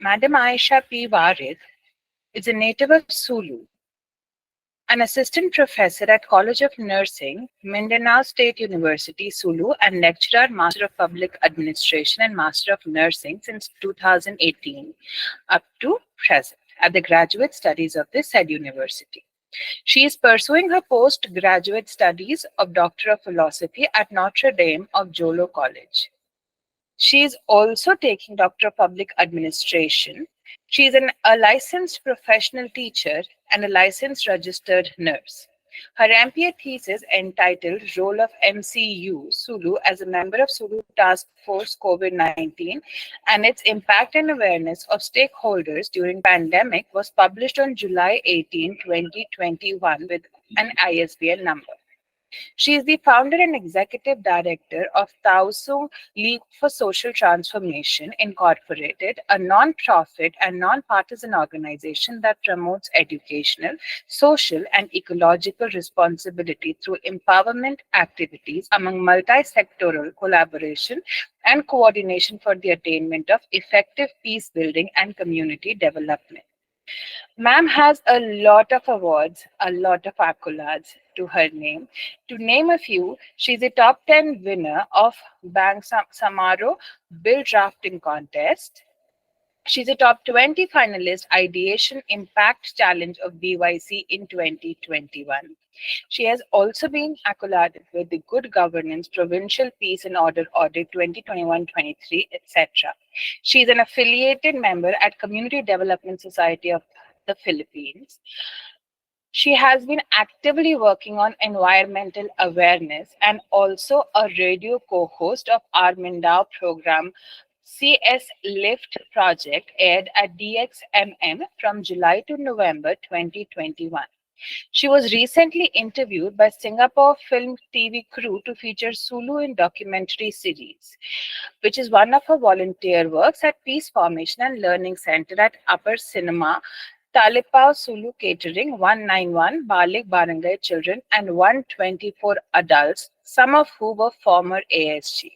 Madam Aisha P. Warid is a native of Sulu, an assistant professor at College of Nursing, Mindanao State University, Sulu, and lecturer, Master of Public Administration and Master of Nursing since 2018 up to present at the graduate studies of this said university. She is pursuing her postgraduate studies of Doctor of Philosophy at Notre Dame of Jolo College. She is also taking Doctor of Public Administration. She is a licensed professional teacher and a licensed registered nurse. Her MPA thesis entitled Role of MCU Sulu as a member of Sulu Task Force COVID-19 and its impact and awareness of stakeholders during pandemic was published on July 18, 2021 with an ISBN number. She is the founder and executive director of Taosu League for Social Transformation Incorporated, a non-profit and non-partisan organization that promotes educational, social, and ecological responsibility through empowerment activities among multi-sectoral collaboration and coordination for the attainment of effective peace building and community development. Ma'am has a lot of awards, a lot of accolades to her name. To name a few, she's a top 10 winner of Bang Samaro Bill Drafting Contest. She's a top 20 finalist Ideation Impact Challenge of BYC in 2021. She has also been accoladed with the Good Governance Provincial Peace and Order Audit 2021-23, etc. She is an affiliated member at Community Development Society of the Philippines. She has been actively working on environmental awareness and also a radio co-host of our Mindao program CS Lift project aired at DXMM from July to November 2021. She was recently interviewed by Singapore Film TV crew to feature Sulu in documentary series, which is one of her volunteer works at Peace Formation and Learning Center at Upper Cinema, Talipao Sulu Catering, 191 Balik Barangay children and 124 adults, some of who were former ASG.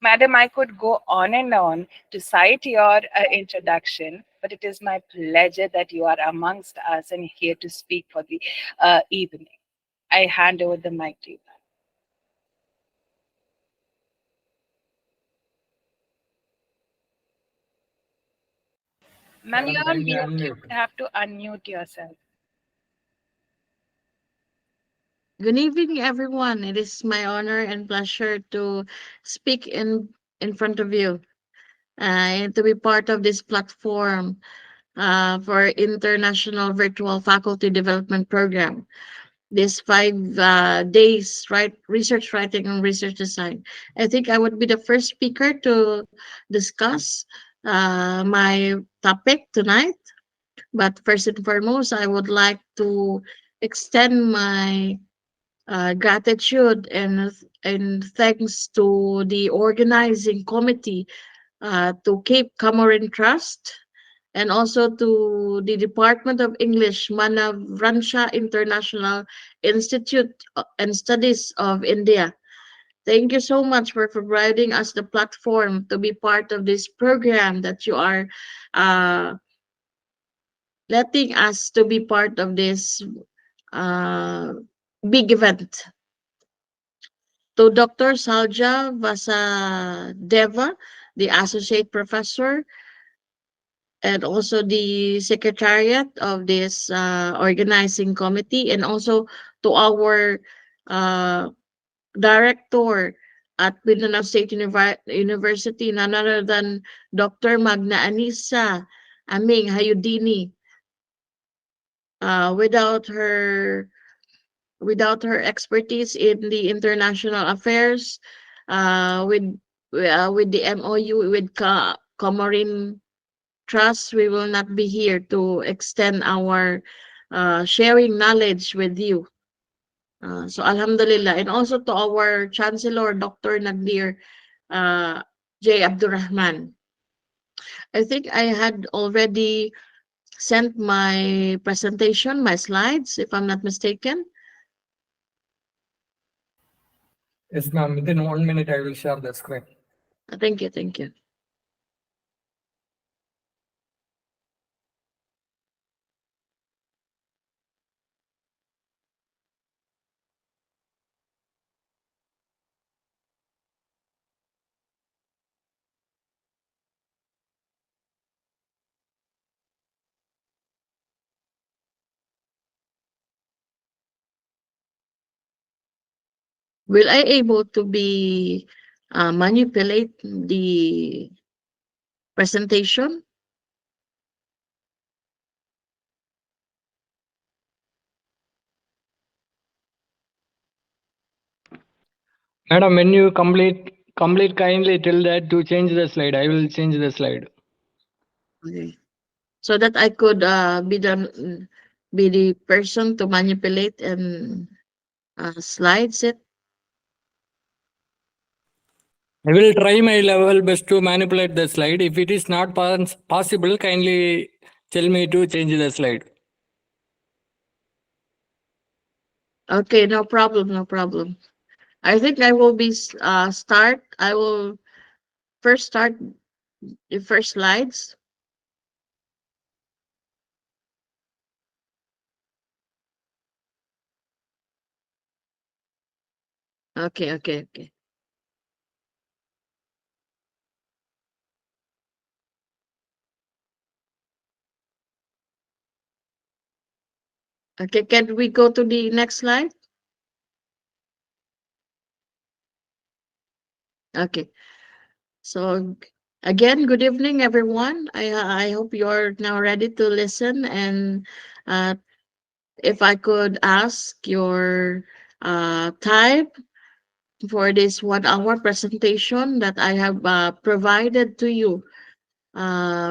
Madam, I could go on and on to cite your introduction, but it is my pleasure that you are amongst us and here to speak for the evening. I hand over the mic to you. Ma'am, you Madam, are kindly mute. You unmute. would have to unmute yourself. Good evening, everyone. It is my honor and pleasure to speak in front of you and to be part of this platform for International Virtual Faculty Development Program. This 5 days, right, research writing and research design. I think I would be the first speaker to discuss my topic tonight. But first and foremost, I would like to extend my gratitude and thanks to the organizing committee to Cape Comorin Trust and also to the Department of English Manavransha International Institute and Studies of India. Thank you so much for providing us the platform to be part of this program that you are uh, letting us to be part of this uh, big event. To Dr. Salja Vasadeva, the Associate Professor, and also the Secretariat of this organizing committee, and also to our uh, Director at Mindanao State University, none other than Dr. Magna Anisa Aming Hayudini. Without her expertise in the international affairs, with with the MOU with Comorin Trust, we will not be here to extend our sharing knowledge with you. So Alhamdulillah, and also to our Chancellor, Dr. Nagdir J. Abdurrahman. I think I had already sent my presentation, my slides, if I'm not mistaken. Yes, ma'am. Within 1 minute, I will share the screen. Thank you, thank you. will I able to be manipulate the presentation? Madam, when you complete kindly tell that to change the slide. I will change the slide. Okay. So that I could be the person to manipulate and slides it. I will try my level best to manipulate the slide. If it is not possible, kindly tell me to change the slide. Okay, no problem, no problem. I think I will be start. I will first start the first slides. Okay, okay, okay. Okay, can we go to the next slide? Okay. So again, good evening, everyone. I hope you're now ready to listen. And uh, if I could ask your time for this 1 hour presentation that I have provided to you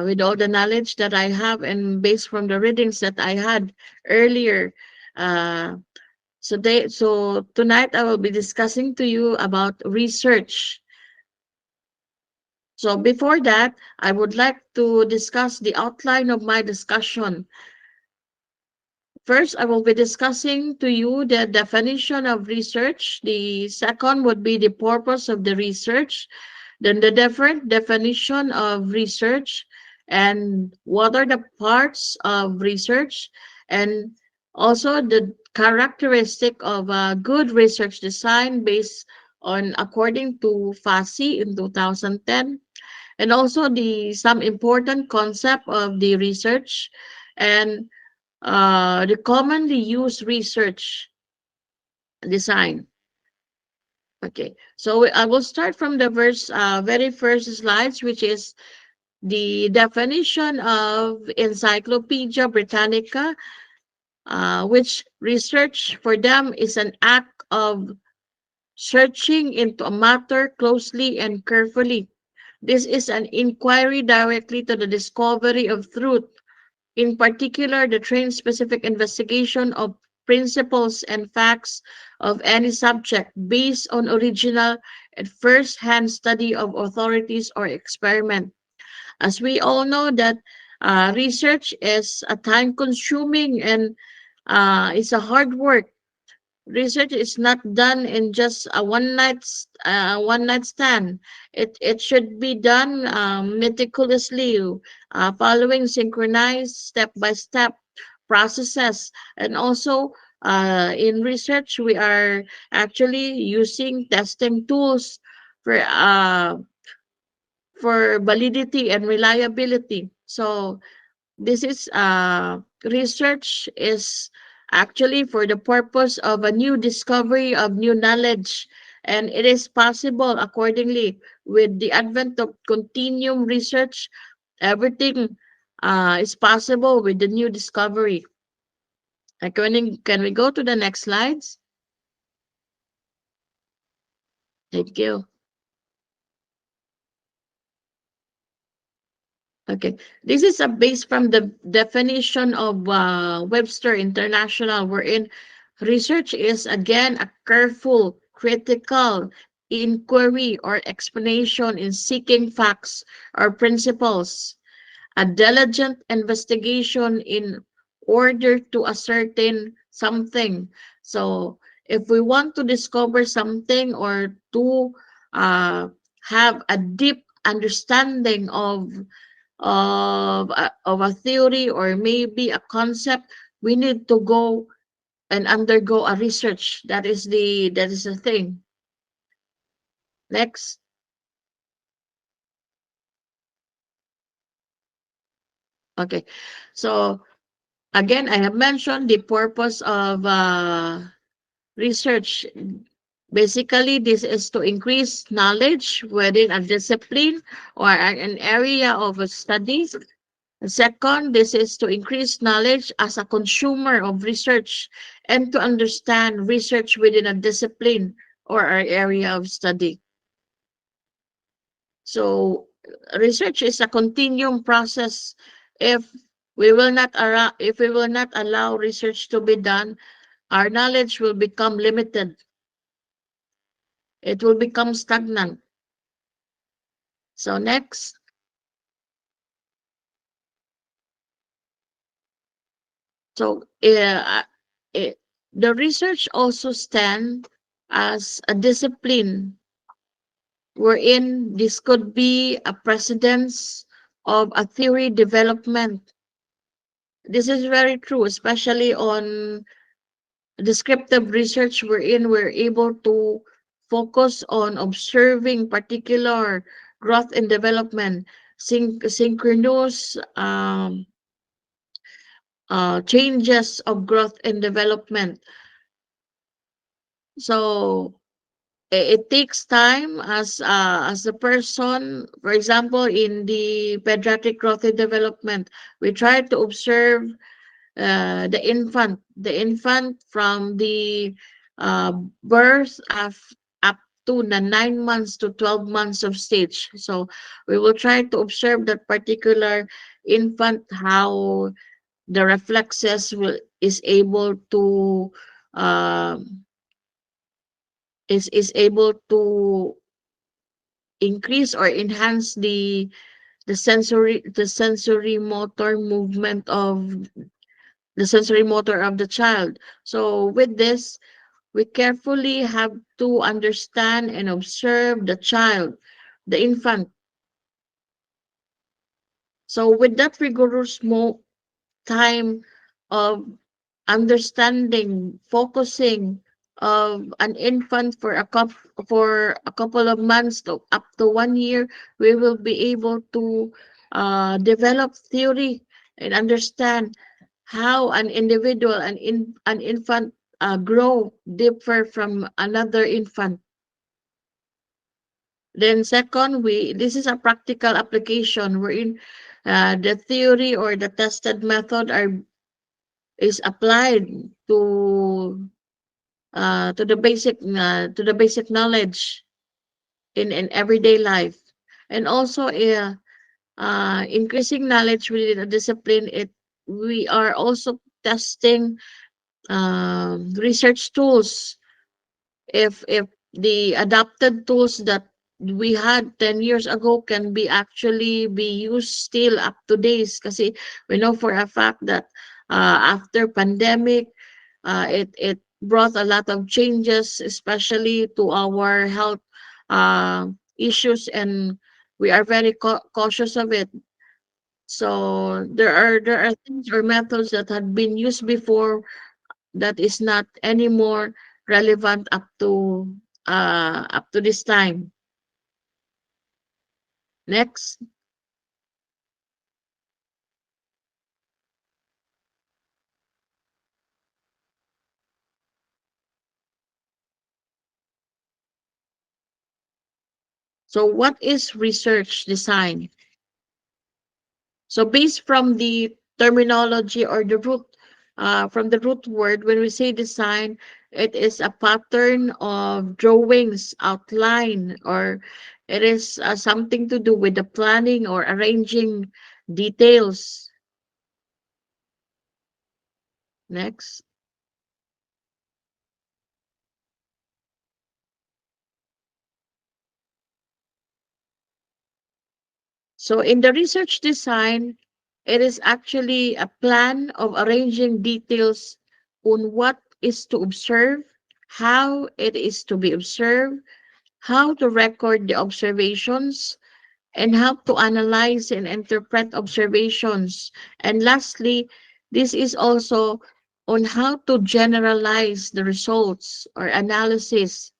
with all the knowledge that I have and based from the readings that I had earlier. Uh, so tonight I will be discussing to you about research. So before that, I would like to discuss the outline of my discussion. First, I will be discussing to you the definition of research. The second would be the purpose of the research. Then the different definition of research and what are the parts of research, and also the characteristic of a good research design based on according to FASI in 2010, and also the some important concept of the research and the commonly used research design. Okay, so I will start from the very first slides, which is the definition of Encyclopedia Britannica, which research for them is an act of searching into a matter closely and carefully. This is an inquiry directly to the discovery of truth, in particular the trained specific investigation of principles and facts of any subject based on original and first-hand study of authorities or experiment. As we all know that research is a time-consuming and it's a hard work. Research is not done in just a one night stand. It should be done meticulously, following synchronized step by step processes. And also in research, we are actually using testing tools for validity and reliability. So this is research is actually for the purpose of a new discovery of new knowledge, and it is possible accordingly with the advent of continuum research. Everything is possible with the new discovery. Can we go to the next slides? Thank you. Okay, this is a base from the definition of Webster International, wherein research is again a careful, critical inquiry or explanation in seeking facts or principles, a diligent investigation in order to ascertain something. So, if we want to discover something or to uh, have a deep understanding of a theory or maybe a concept, we need to go and undergo a research. That is the thing. Next. Okay, so again, I have mentioned the purpose of research. Basically, this is to increase knowledge within a discipline or an area of a study. Second, this is to increase knowledge as a consumer of research and to understand research within a discipline or our area of study. So research is a continuum process. If if we will not allow research to be done, our knowledge will become limited. It will become stagnant. So next, so the research also stand as a discipline wherein this could be a precedence of a theory development. This is very true, especially on descriptive research wherein we're able to focus on observing particular growth and development, synchronous changes of growth and development. So it takes time as a person. For example, in the pediatric growth and development, we try to observe the infant from the birth of up to the 9 months to 12 months of stage. So we will try to observe that particular infant, how the reflexes will is able to um is able to increase or enhance the sensory motor movement of the sensory motor of the child. So with this, we carefully have to understand and observe the child, the infant. So with that rigorous time of understanding, focusing of an infant for a couple of months to up to 1 year, we will be able to develop theory and understand how an individual, an infant grow differ from another infant. Then second, we this is a practical application wherein the theory or the tested method are is applied to the basic knowledge in everyday life, and also increasing knowledge within a discipline. It we are also testing research tools. If the adapted tools that we had 10 years ago can be actually be used still up to days, kasi we know for a fact that after pandemic, it brought a lot of changes, especially to our health issues, and we are very cautious of it. So there are things or methods that had been used before that is not anymore relevant up to this time. Next. So what is research design? So based from the terminology or the root from the root word, when we say design, it is a pattern of drawings, outline, or it is something to do with the planning or arranging details. Next. So in the research design, it is actually a plan of arranging details on what is to observe, how it is to be observed, how to record the observations, and how to analyze and interpret observations. And lastly, this is also on how to generalize the results or analysis.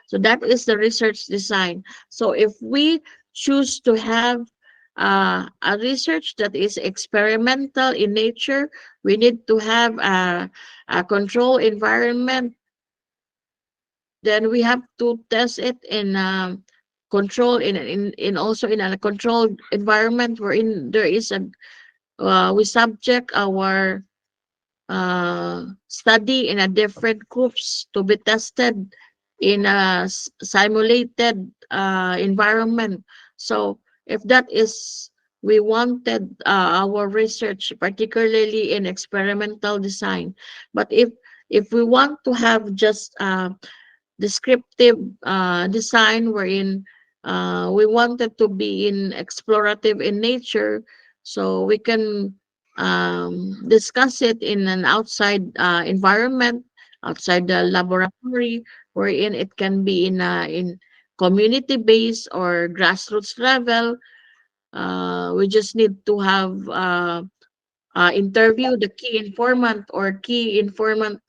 So that is the research design. So if we choose to have a research that is experimental in nature, we need to have a control environment then we have to test it in control in also in a controlled environment wherein there is a we subject our study in a different groups to be tested in a simulated environment. So if that is we wanted our research particularly in experimental design, but if we want to have just descriptive design wherein we wanted to be in explorative in nature, so we can discuss it in an outside environment, outside the laboratory, wherein it can be in community based or grassroots level. We just need to have interview the key informant or key informant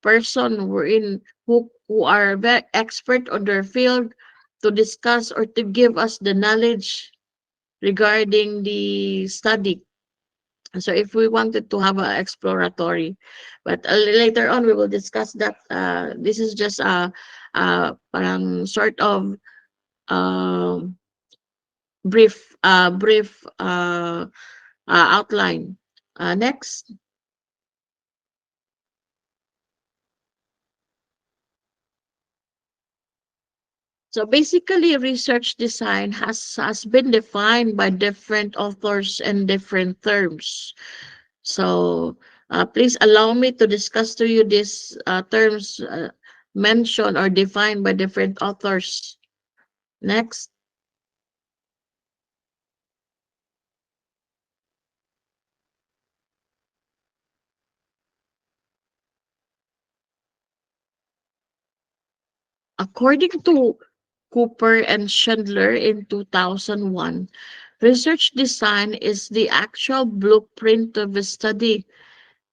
person who are very expert on their field to discuss or to give us the knowledge regarding the study. So if we wanted to have a exploratory, but later on we will discuss that. This is just a parang sort of um brief outline. Next. So basically, research design has been defined by different authors and different terms. So please allow me to discuss to you these terms mentioned or defined by different authors. Next. According to Cooper and Schindler in 2001, research design is the actual blueprint of a study.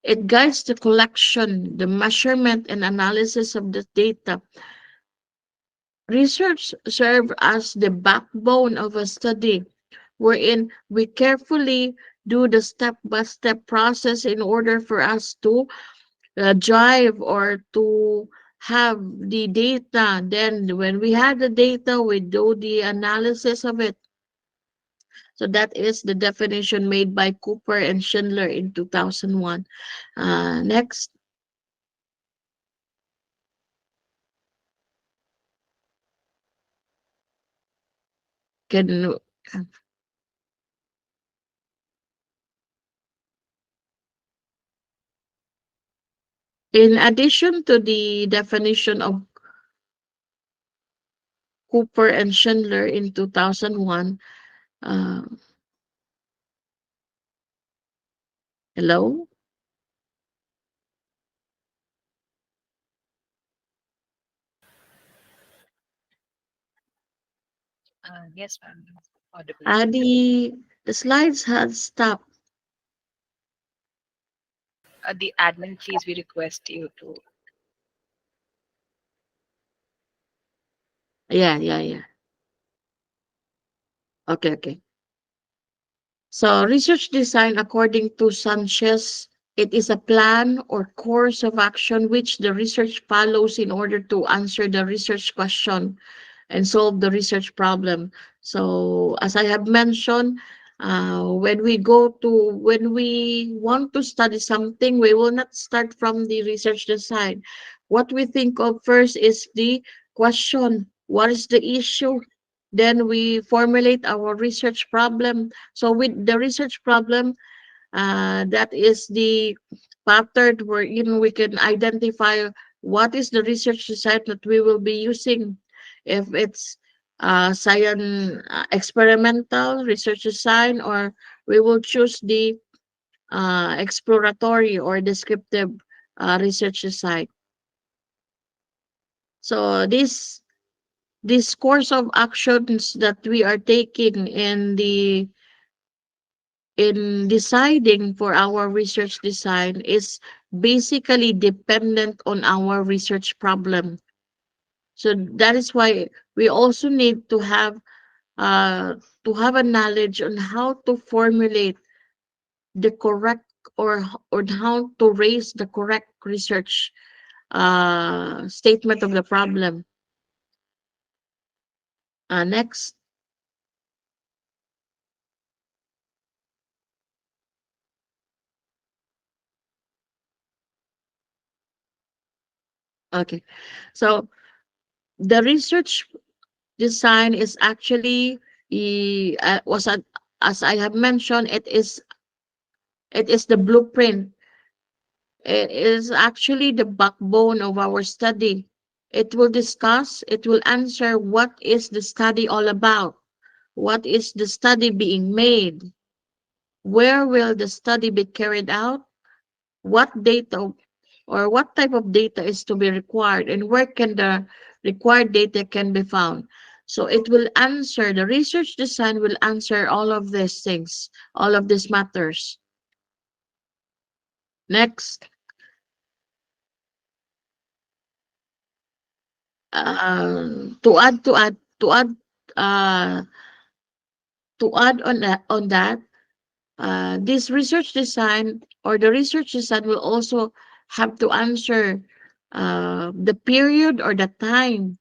It guides the collection, the measurement, and analysis of the data. Research serves as the backbone of a study, wherein we carefully do the step-by-step process in order for us to drive or to have the data. Then when we have the data, we do the analysis of it. So that is the definition made by Cooper and Schindler in 2001. Next. Can In addition to the definition of Cooper and Schindler in 2001, uh, hello? Yes, ma'am. Audible. The slides had stopped. The admin, please, we request you to. Yeah. Okay. So research design, according to Sanchez, it is a plan or course of action which the research follows in order to answer the research question and solve the research problem. So as I have mentioned, when we want to study something, we will not start from the research design. What we think of first is the question. What is the issue? Then we formulate our research problem. So with the research problem, that is the pattern wherein we can identify what is the research design that we will be using. If it's science experimental research design, or we will choose the exploratory or descriptive research design. So this course of actions that we are taking in deciding for our research design is basically dependent on our research problem. So that is why we also need uh, to have a knowledge on how to formulate the correct or how to raise the correct research statement of the problem. Next. Okay. So the research design is actually was as I have mentioned, it is the blueprint. It is actually the backbone of our study. It will answer what is the study all about, what is the study being made, where will the study be carried out, what data or what type of data is to be required, and where can the required data can be found. So it will answer, the research design will answer all of these things, all of these matters. Next. Uh, to add on that, this research design or the research design will also have to answer the period or the time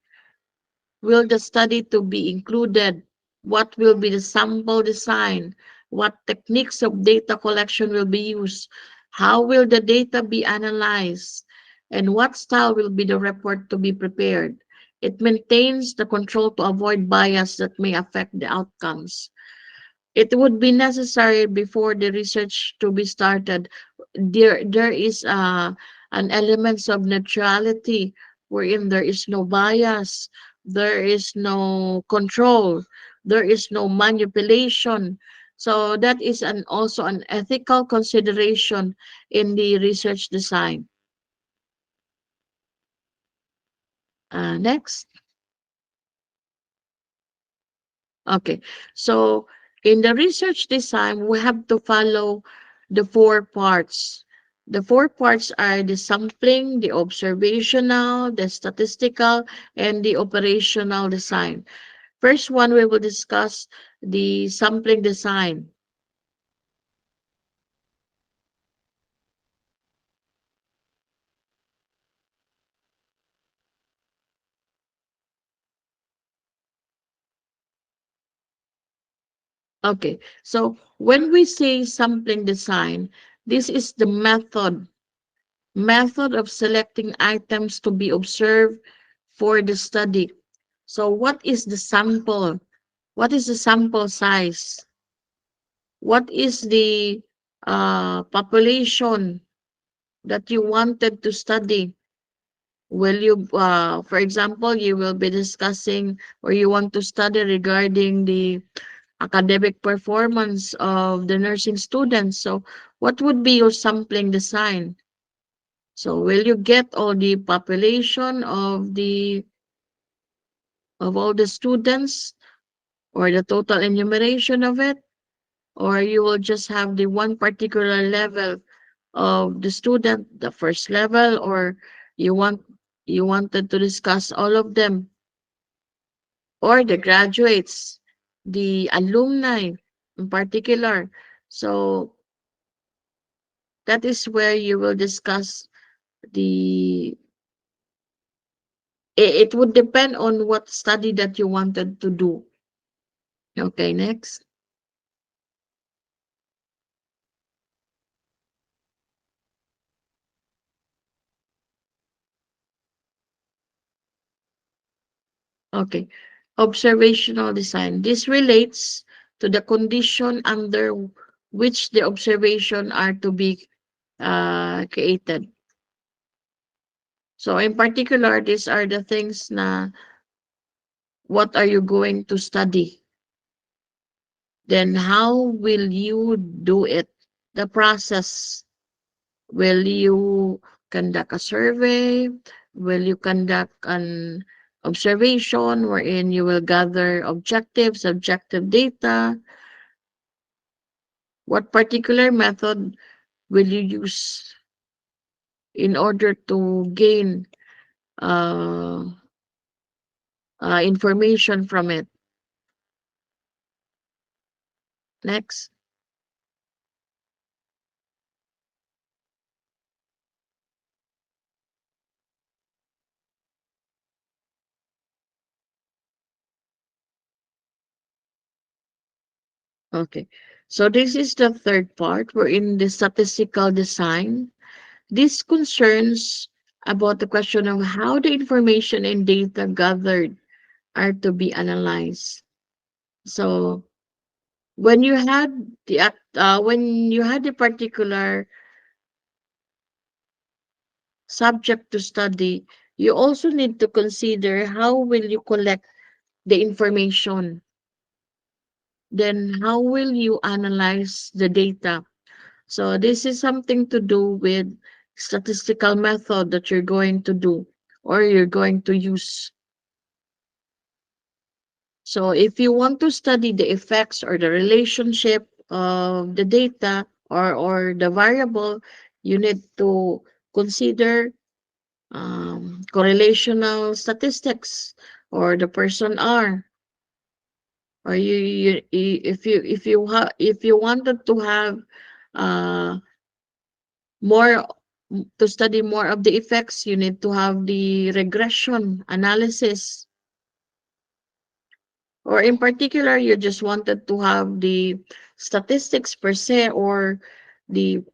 will the study to be included, what will be the sample design, what techniques of data collection will be used, how will the data be analyzed, and what style will be the report to be prepared. It maintains the control to avoid bias that may affect the outcomes. It would be necessary before the research to be started. There is an elements of neutrality wherein there is no bias, there is no control, there is no manipulation. So that is an also an ethical consideration in the research design. Next. Okay. So in the research design, we have to follow the four parts. The four parts are the sampling, the observational, the statistical, and the operational design. First one, we will discuss the sampling design. Okay. So when we say sampling design, this is the method of selecting items to be observed for the study. So what is the sample? What is the sample size? What is the population that you wanted to study? Will you, for example, you will be discussing or you want to study regarding the academic performance of the nursing students. So what would be your sampling design? So will you get all the population of all the students or the total enumeration of it? Or you will just have the one particular level of the student, the first level, or you want you wanted to discuss all of them, or the graduates, the alumni in particular. So that is where you will discuss the it would depend on what study that you wanted to do. Okay, next. Okay. Observational design. This relates to the condition under which the observation are to be created. So in particular, these are the things na what are you going to study? Then how will you do it? The process. Will you conduct a survey? Will you conduct an observation wherein you will gather objective, subjective data? What particular method will you use in order to gain uh, information from it? Next. Okay. So this is the third part. We're in the statistical design. This concerns about the question of how the information and data gathered are to be analyzed. So when you had a particular subject to study, you also need to consider how will you collect the information. Then how will you analyze the data? So this is something to do with statistical method that you're going to do or you're going to use. So if you want to study the effects or the relationship of the data or the variable, you need to consider correlational statistics or the person R. Or if you wanted to have uh more to study more of the effects, you need to have the regression analysis. Or in particular, you just wanted to have the statistics per se or the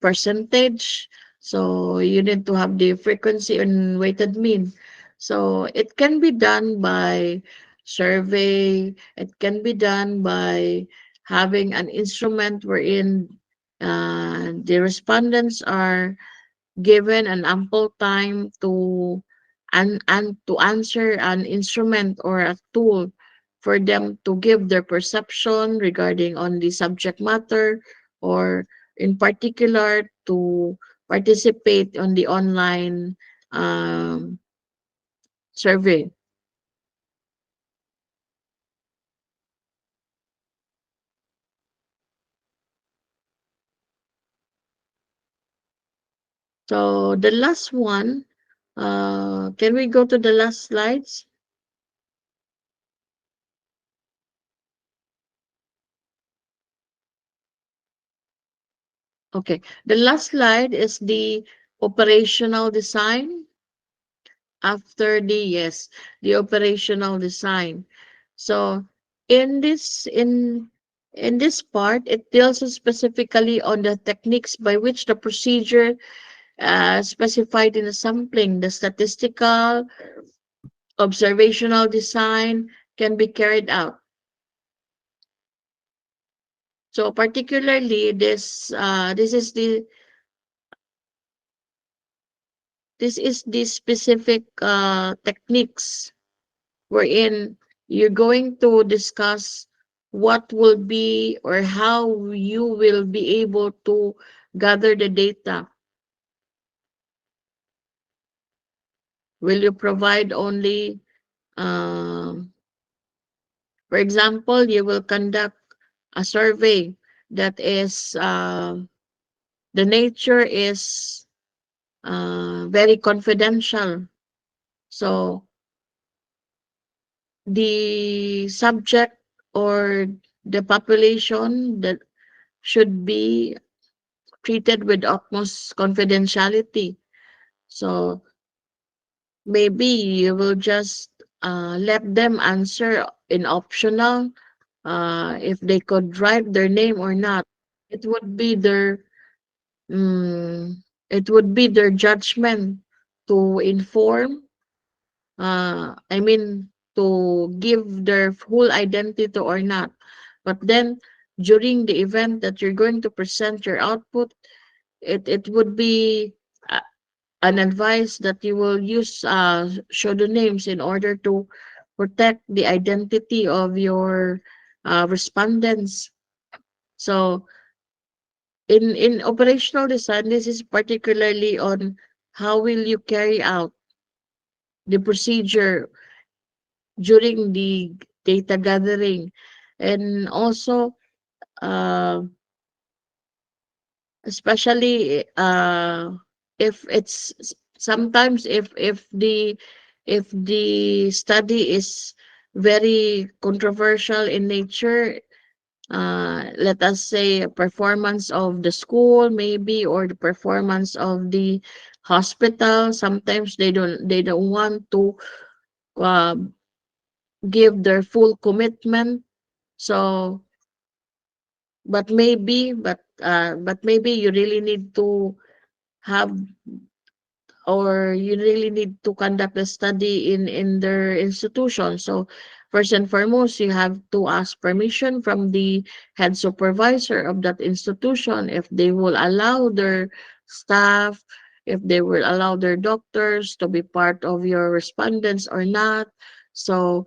percentage. So you need to have the frequency and weighted mean. So it can be done by survey. It can be done by having an instrument wherein the respondents are given an ample time to and to answer an instrument or a tool for them to give their perception regarding on the subject matter or in particular to participate on the online um, survey. So the last one, can we go to the last slides? Okay, the last slide is the operational design. After the yes, the operational design. So in this part, it deals specifically on the techniques by which the procedure specified in the sampling, the statistical observational design can be carried out. So particularly this is the specific techniques wherein you're going to discuss what will be or how you will be able to gather the data. Will you provide only, um, for example, you will conduct a survey that is, the nature is very confidential. So the subject or the population that should be treated with utmost confidentiality. So maybe you will just let them answer in optional if they could write their name or not. It would be their it would be their judgment to inform. I mean to give their full identity or not. But then during the event that you're going to present your output, it would be an advice that you will use pseudonyms in order to protect the identity of your respondents. So in operational design, this is particularly on how will you carry out the procedure during the data gathering, and also uh, especially if it's sometimes if the study is very controversial in nature, let us say a performance of the school maybe or the performance of the hospital. Sometimes they don't want to uh, give their full commitment So, but maybe you really need to have, or you really need to conduct a study in their institution. So first and foremost, you have to ask permission from the head supervisor of that institution if they will allow their staff, if they will allow their doctors to be part of your respondents or not. So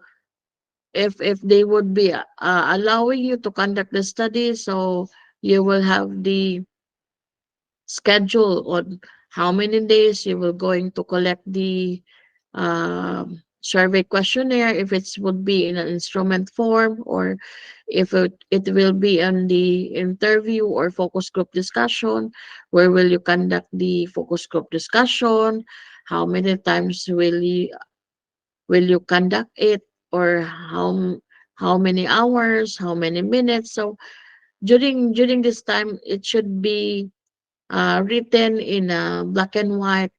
if they would be allowing you to conduct the study, so you will have the schedule on how many days you will going to collect the survey questionnaire, if it would be in an instrument form, or if it will be in the interview or focus group discussion. Where will you conduct the focus group discussion? How many times will you conduct it, or how many hours, how many minutes? So during this time, it should be written in a black and white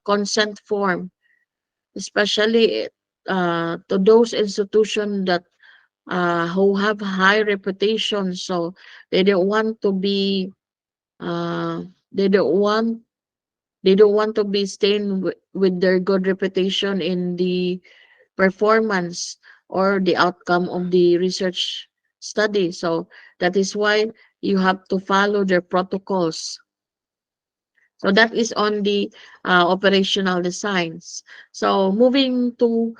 consent form, especially to those institutions that who have high reputation. So they don't want to be uh, they don't want they don't want to be stained with their good reputation in the performance or the outcome of the research study. So that is why you have to follow their protocols. So that is on the operational designs. So moving to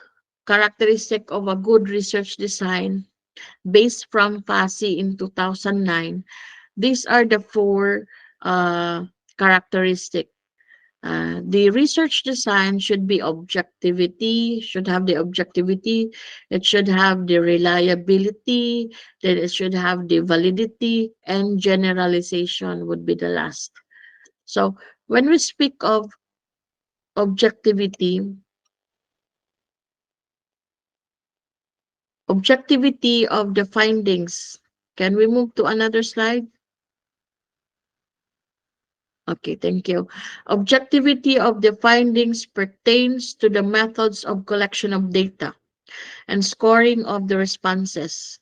characteristic of a good research design based from FASI in 2009, these are the four characteristic. The research design should be objectivity, should have the objectivity, it should have the reliability, then it should have the validity, and generalization would be the last. So when we speak of objectivity, objectivity of the findings, can we move to another slide? Okay, thank you. Objectivity of the findings pertains to the methods of collection of data and scoring of the responses.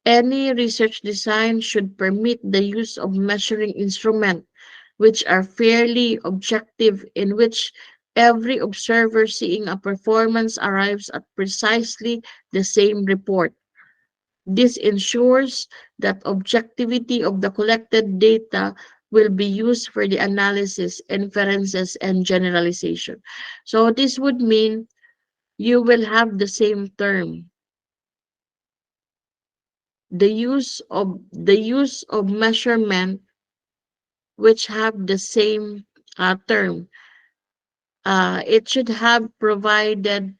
Any research design should permit the use of measuring instruments which are fairly objective, in which every observer seeing a performance arrives at precisely the same report. This ensures that objectivity of the collected data will be used for the analysis, inferences, and generalization. So this would mean you will have the same term. The use of measurement which have the same term. It should have provided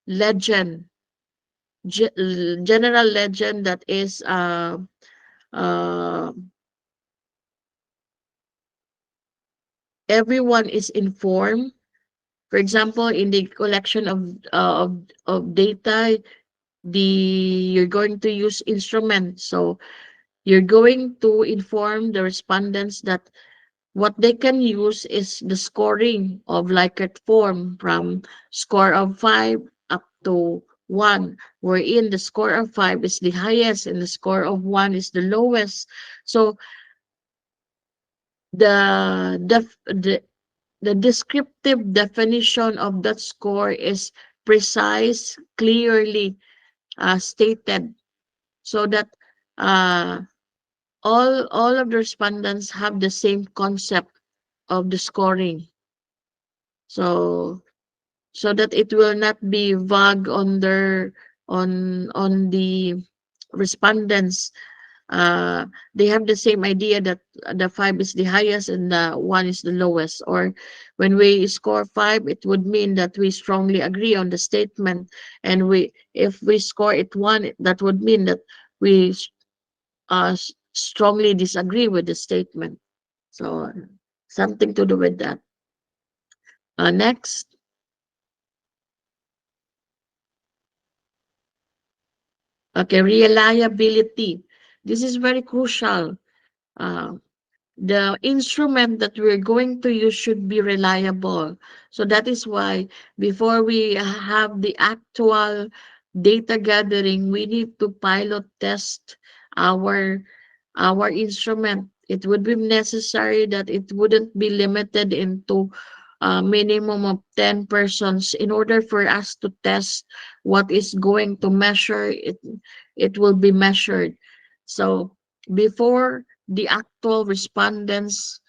legend, general legend that is uh, everyone is informed. For example, in the collection of data, you're going to use instruments. So you're going to inform the respondents that what they can use is the scoring of Likert form from score of 5 up to 1, wherein the score of 5 is the highest and the score of 1 is the lowest. So the def, the descriptive definition of that score is precise, clearly stated, so that uh, all of the respondents have the same concept of the scoring. So so that it will not be vague on the respondents. They have the same idea that the 5 is the highest and the 1 is the lowest. Or when we score 5, it would mean that we strongly agree on the statement, and if we score it 1, that would mean that we strongly disagree with the statement. So something to do with that. Next. Okay, reliability. This is very crucial. Uh, the instrument that we're going to use should be reliable. So that is why before we have the actual data gathering, we need to pilot test our our instrument. It would be necessary that it wouldn't be limited into a minimum of 10 persons in order for us to test what is going to measure it. It will be measured. So before the actual respondents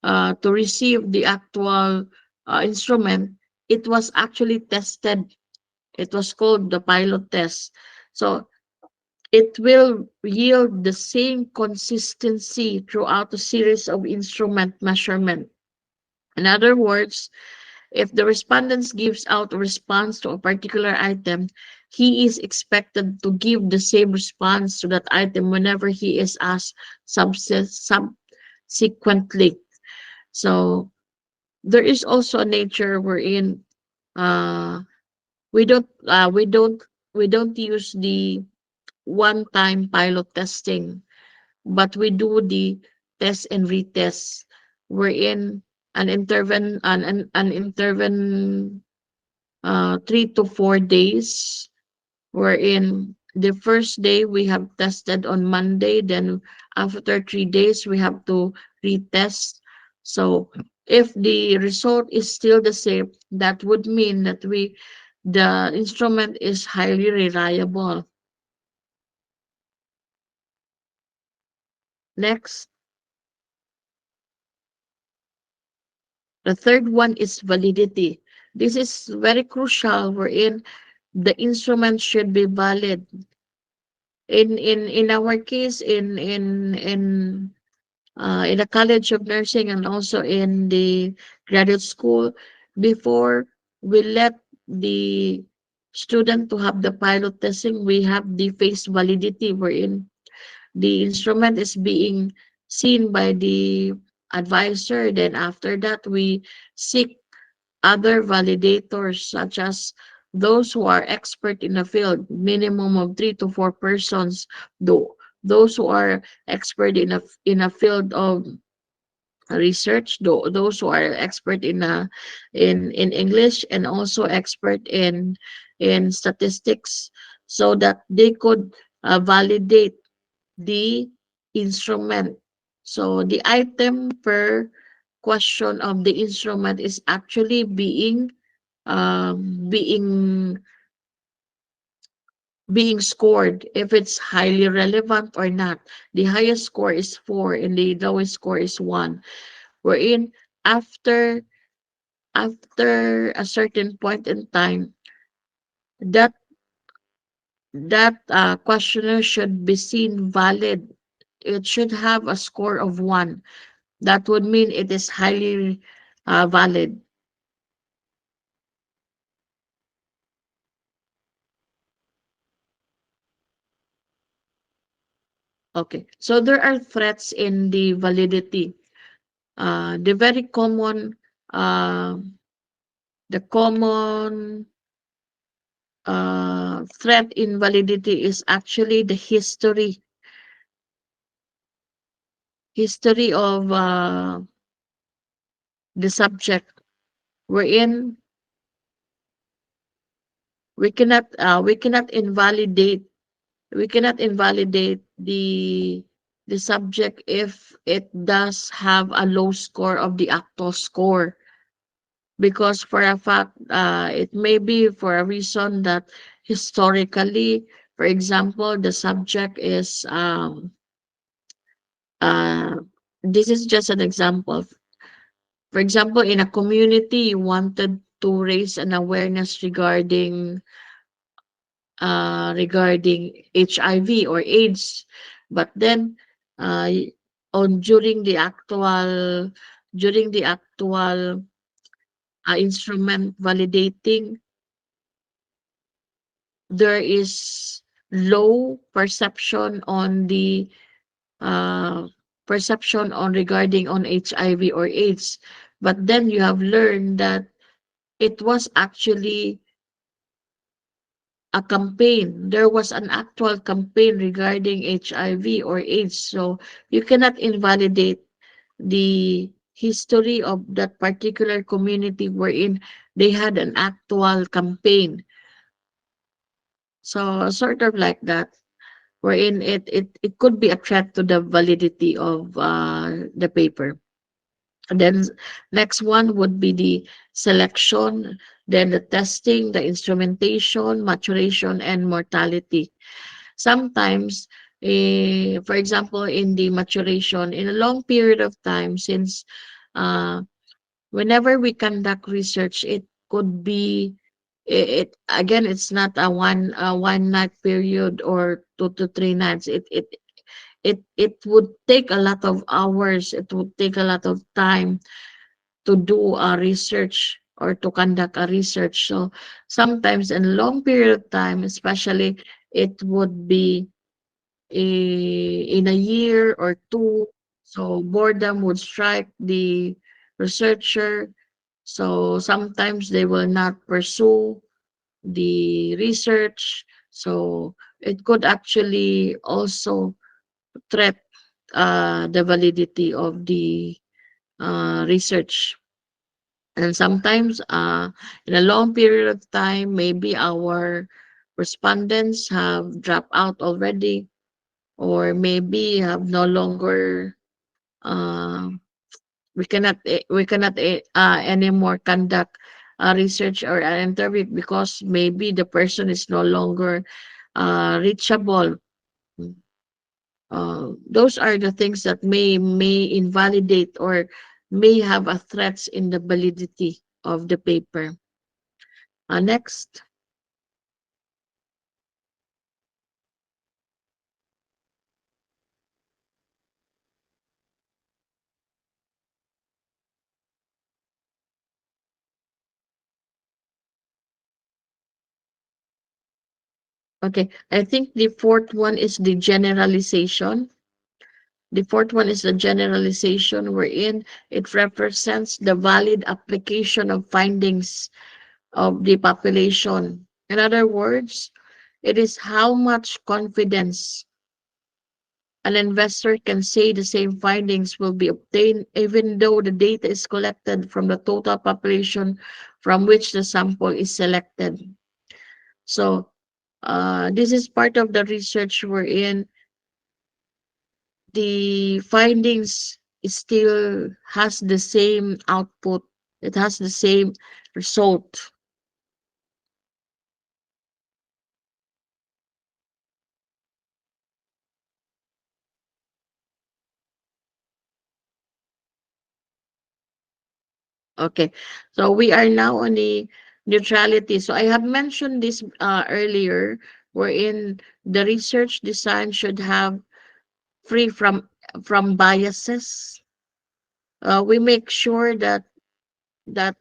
to receive the actual instrument, it was actually tested. It was called the pilot test. So it will yield the same consistency throughout a series of instrument measurement. In other words, if the respondent gives out a response to a particular item, he is expected to give the same response to that item whenever he is asked subsequently. So there is also a nature wherein uh, we don't uh, we don't we don't use the one-time pilot testing, but we do the test and retest wherein an interven 3 to 4 days, wherein the first day we have tested on Monday, then after 3 days we have to retest. So if the result is still the same, that would mean that the instrument is highly reliable. Next, the third one is validity. This is very crucial wherein the instrument should be valid. In our case, in the College of Nursing and also in the graduate school, before we let the student to have the pilot testing, we have the phase validity wherein the instrument is being seen by the advisor. Then after that, we seek other validators such as those who are expert in the field, minimum of 3 to 4 persons, though those who are expert in a field of research, those who are expert in English and also expert in statistics, so that they could validate the instrument. So the item per question of the instrument is actually being being scored if it's highly relevant or not. The highest score is 4 and the lowest score is 1. Wherein after after a certain point in time, that questionnaire should be seen valid. It should have a score of 1. That would mean it is highly valid. Okay, so there are threats in the validity. The very common, uh, the common threat in validity is actually the history of the subject, wherein we cannot invalidate the subject if it does have a low score of the actual score, because for a fact it may be for a reason that historically, for example, the subject is uh this is just an example. For example, in a community you wanted to raise an awareness regarding HIV or AIDS. But then, on during the actual instrument validating, there is low uh, perception on regarding on HIV or AIDS. But then you have learned that it was actually a campaign. There was an actual campaign regarding HIV or AIDS. So you cannot invalidate the history of that particular community wherein they had an actual campaign. So sort of like that, wherein it could be a threat to the validity of the paper. And then next one would be the selection, then the testing, the instrumentation, maturation, and mortality. Sometimes, for example, in the maturation, in a long period of time, since uh, whenever we conduct research, it could be it again. It's not a one night period or 2 to 3 nights. It would take a lot of hours. It would take a lot of time to do a research or to conduct a research. So sometimes in a long period of time, especially it would be in a year or two. So boredom would strike the researcher. So sometimes they will not pursue the research. So it could actually also threat the validity of the research. And sometimes in a long period of time, maybe our respondents have dropped out already, or maybe have no longer uh, we cannot anymore conduct a research or an interview because maybe the person is no longer reachable. Those are the things that may invalidate or may have a threats in the validity of the paper. Next. Okay, I think the fourth one is the generalization. The fourth one is the generalization wherein it represents the valid application of findings of the population. In other words, it is how much confidence an investor can say the same findings will be obtained even though the data is collected from the total population from which the sample is selected. So this is part of the research wherein the findings still has the same output. It has the same result. Okay, so we are now on the neutrality. So I have mentioned this earlier, wherein the research design should have free from biases. We make sure that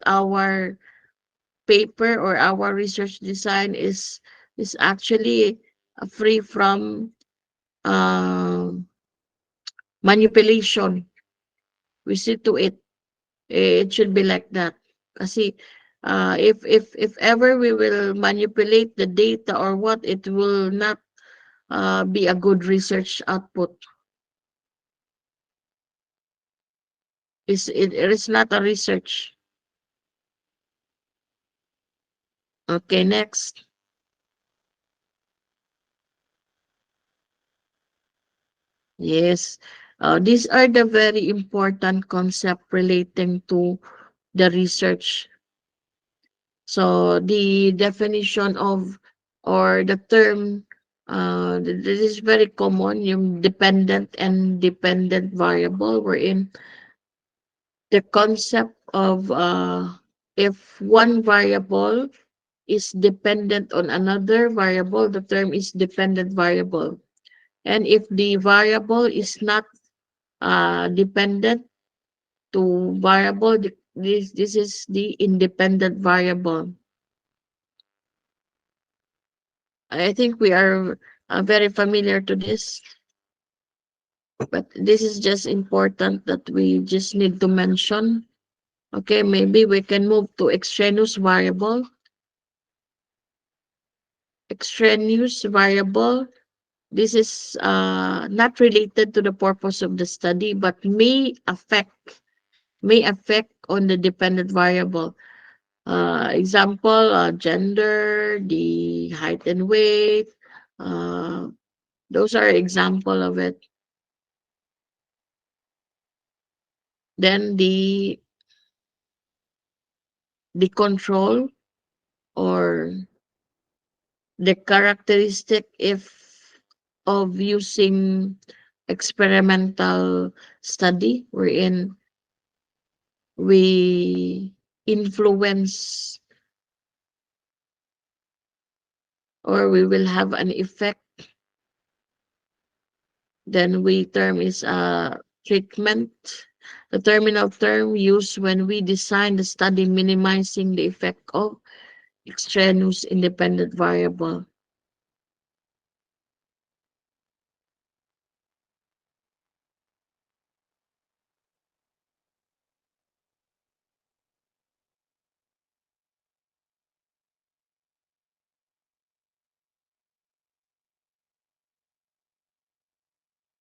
our paper or our research design is actually free from manipulation. We see to it. It should be like that. Kasi if ever we will manipulate the data or what, it will not be a good research output. It is not a research. Okay, next. Yes. These are the very important concept relating to the research. So the definition of or the term this is very common, yung dependent and dependent variable, wherein the concept of if one variable is dependent on another variable, the term is dependent variable. And if the variable is not dependent to variable, this is the independent variable. I think we are very familiar to this, but this is just important that we just need to mention. Okay, maybe we can move to extraneous variable. Extraneous variable. This is not related to the purpose of the study, but may affect on the dependent variable. Example, gender, the height and weight. Uh, those are example of it. Then the control or the characteristic if of using experimental study wherein we influence or we will have an effect, then we term is a treatment. The terminal term used when we design the study minimizing the effect of extraneous independent variable.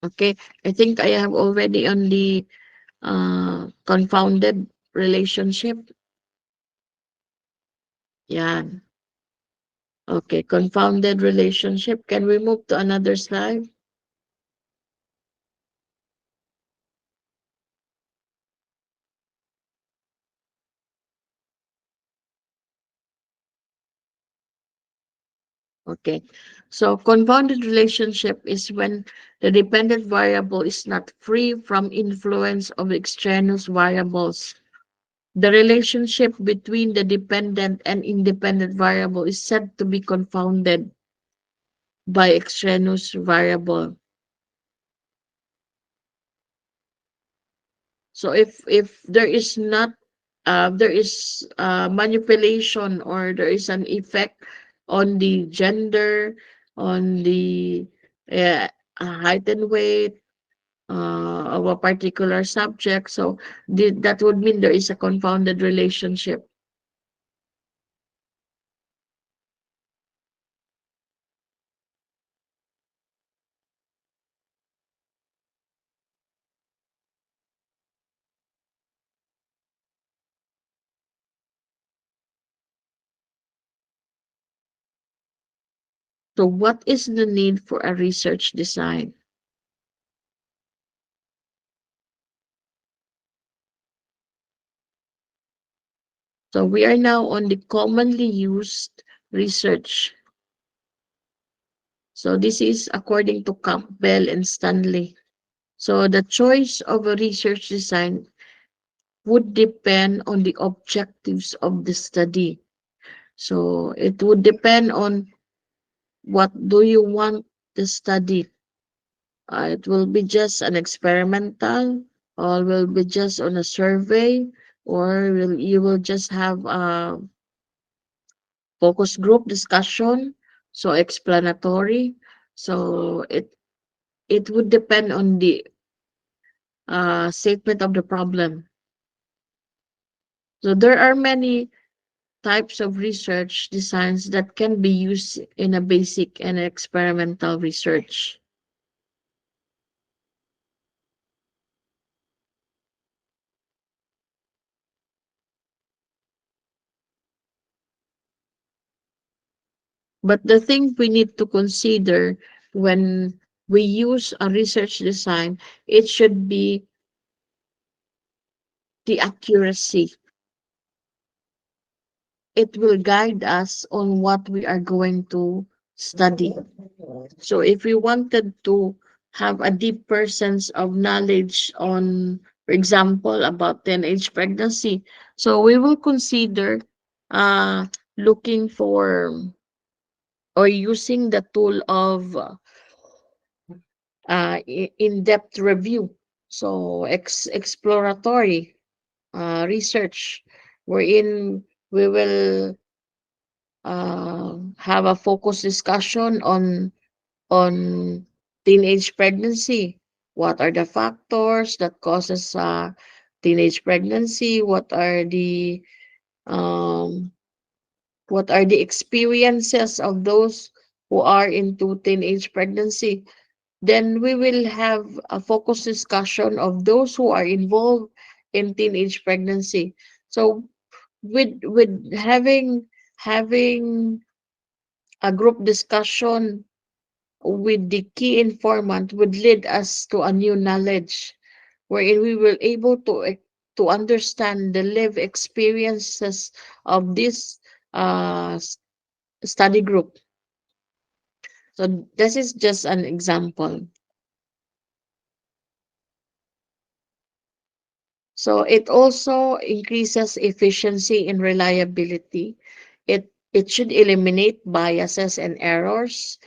Okay, I think I have already on the confounded relationship. Yeah. Okay, confounded relationship. Can we move to another slide? Okay, so confounded relationship is when the dependent variable is not free from influence of extraneous variables. The relationship between the dependent and independent variable is said to be confounded by extraneous variable. So if there is not there is manipulation or there is an effect on the gender, on the uh, height and weight of a particular subject, so that would mean there is a confounded relationship. So what is the need for a research design? So we are now on the commonly used research. So this is according to Campbell and Stanley. So the choice of a research design would depend on the objectives of the study. So it would depend on what do you want to study. It will be just an experimental, or will be just on a survey, or you will just have a focus group discussion, so explanatory. So it would depend on the statement of the problem. So there are many types of research designs that can be used in a basic and experimental research. But the thing we need to consider when we use a research design, it should be the accuracy. It will guide us on what we are going to study. So if we wanted to have a deeper sense of knowledge on, for example, about teenage pregnancy, so we will consider uh, looking for or using the tool of in-depth review. So exploratory research, wherein we will have a focused discussion on teenage pregnancy. What are the factors that causes teenage pregnancy? Um, what are the experiences of those who are into teenage pregnancy? Then we will have a focused discussion of those who are involved in teenage pregnancy. So with having a group discussion with the key informant would lead us to a new knowledge wherein we will able to understand the live experiences of this study group. So this is just an example. So it also increases efficiency and reliability. It should eliminate biases and errors.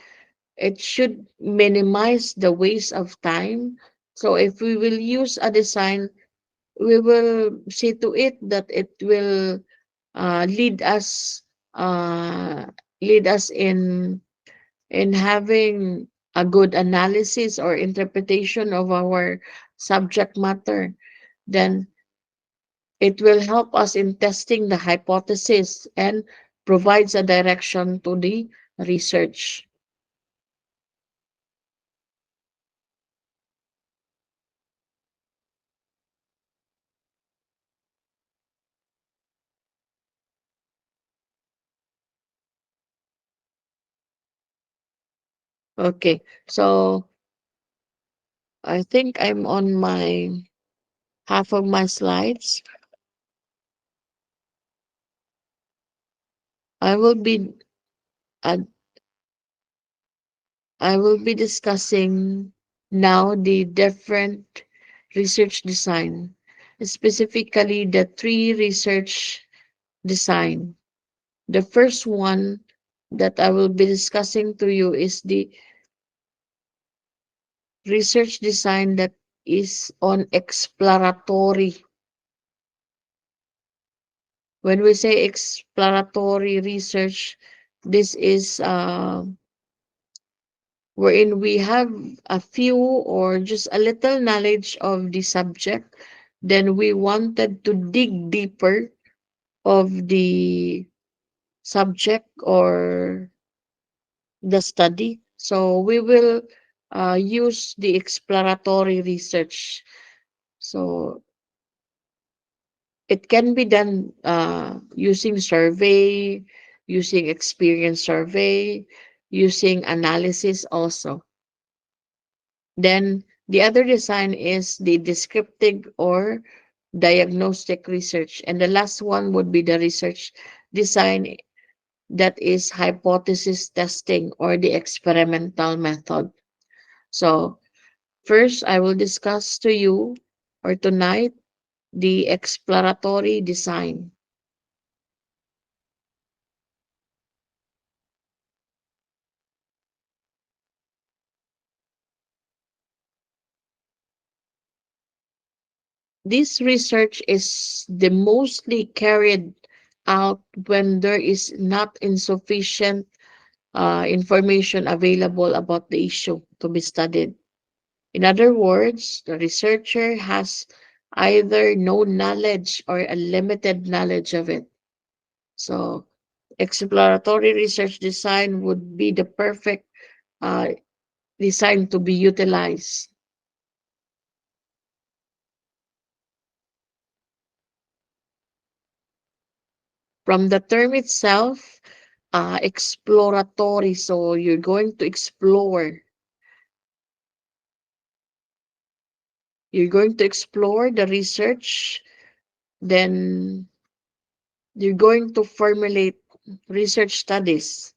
It should minimize the waste of time. So if we will use a design, we will see to it that it will uh, lead us uh, lead us in having a good analysis or interpretation of our subject matter. Then it will help us in testing the hypothesis and provides a direction to the research. Okay, so I think I'm on my half of my slides. I will be uh, I will be discussing now the different research design, specifically the three research design. The first one that I will be discussing to you is the research design that is on exploratory. When we say exploratory research, this is wherein we have a few or just a little knowledge of the subject, then we wanted to dig deeper of the subject or the study. So we will use the exploratory research. So it can be done using survey, using experience survey, using analysis also. Then the other design is the descriptive or diagnostic research. And the last one would be the research design that is hypothesis testing or the experimental method. So first, I will discuss to you or tonight the exploratory design. This research is the mostly carried out when there is not insufficient information available about the issue to be studied. In other words, the researcher has either no knowledge or a limited knowledge of it. So, exploratory research design would be the perfect uh, design to be utilized. From the term itself, exploratory. So you're going to explore. You're going to explore the research. Then you're going to formulate research studies.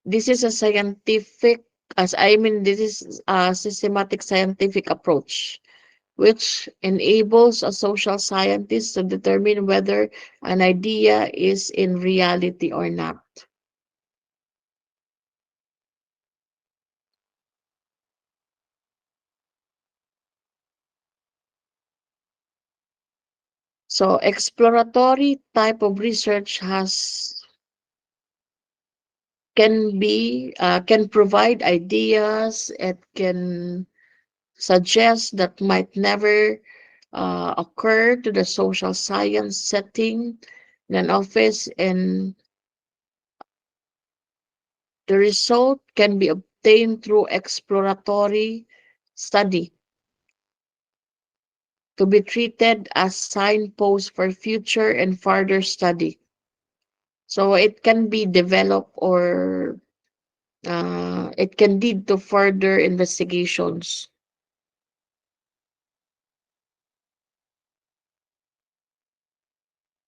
This is a scientific, as I mean, this is a systematic scientific approach, which enables a social scientist to determine whether an idea is in reality or not. So exploratory type of research has can provide ideas. It can suggest that might never occur to the social science setting in an office, and the result can be obtained through exploratory study. to be treated as signposts for future and further study. So it can be developed or it can lead to further investigations.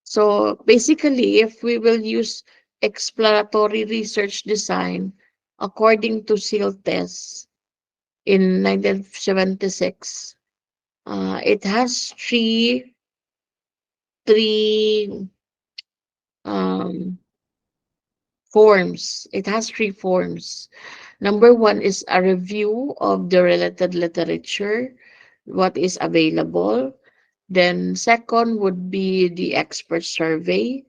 So basically, if we will use exploratory research design according to SEAL tests in 1976, it has three um, forms. It has three forms. Number one is a review of the related literature, what is available. Then second would be the expert survey.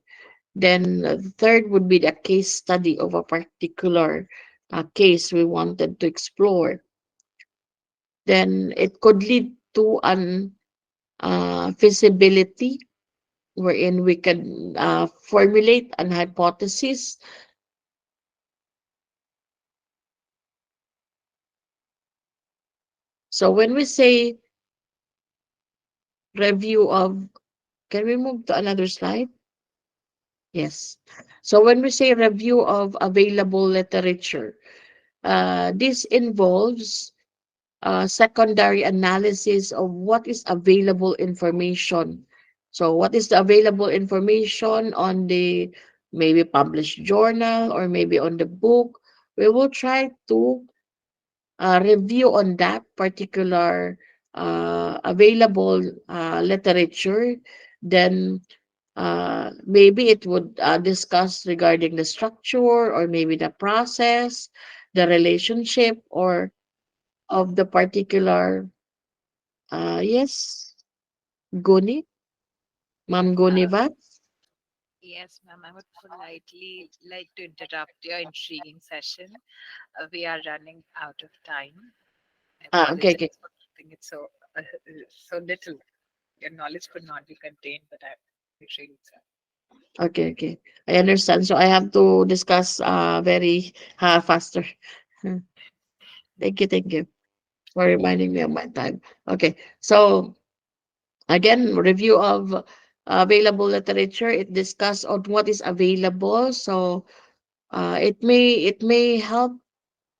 Then the third would be the case study of a particular case we wanted to explore. Then it could lead to an feasibility wherein we can formulate an hypothesis. So when we say review of, can we move to another slide? Yes. So when we say review of available literature, this involves secondary analysis of what is available information. So what is the available information on the maybe published journal or maybe on the book? We will try to review on that particular available literature. Then maybe it would discuss regarding the structure or maybe the process, the relationship or of the particular yes, Guni, Ma'am Uh, Gunivat. yes, ma'am. I would politely like to interrupt your intriguing session. We are running out of time. I Okay, apologize okay, for keeping it so little. Your knowledge could not be contained, but I'm really sorry. okay, okay. I understand. So I have to discuss very faster. Hmm. Thank you for reminding me of my time. Okay, so again, review of available literature. It discuss on what is available. So it may help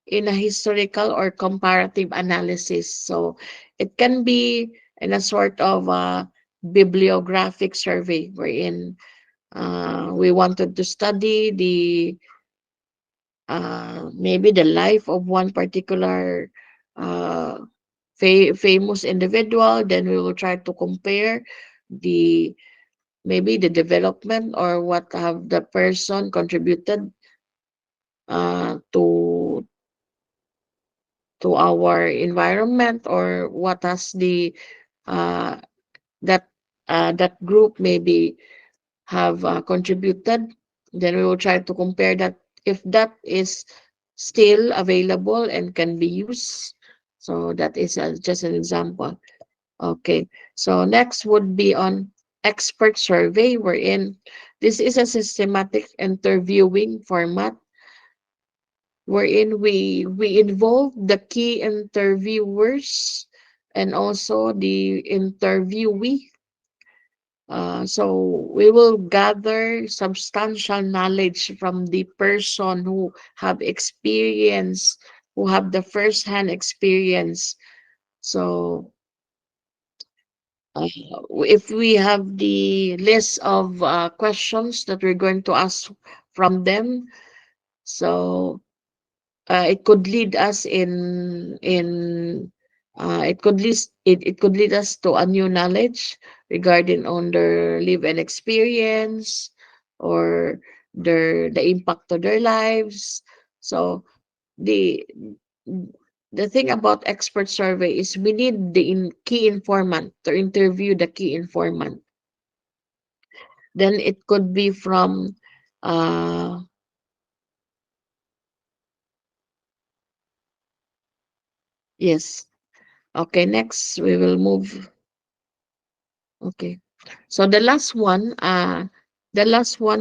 in a historical or comparative analysis. So it can be in a sort of bibliographic survey wherein we wanted to study the maybe the life of one particular uh, famous individual. Then we will try to compare the maybe the development or what have the person contributed to our environment or what has the uh, that that group maybe have contributed. Then we will try to compare that if that is still available and can be used. So that is just an example. Okay, so next would be on expert survey, wherein this is a systematic interviewing format wherein we involve the key interviewers and also the interviewee. So we will gather substantial knowledge from the person who have experience, who have the first-hand experience. So uh, if we have the list of questions that we're going to ask from them, so it could lead us in it could lead us to a new knowledge regarding on their live and experience or the impact of their lives. So the the thing about expert survey is we need the key informant to interview the key informant. Then it could be from uh yes. Okay, next we will move. Okay. So the last one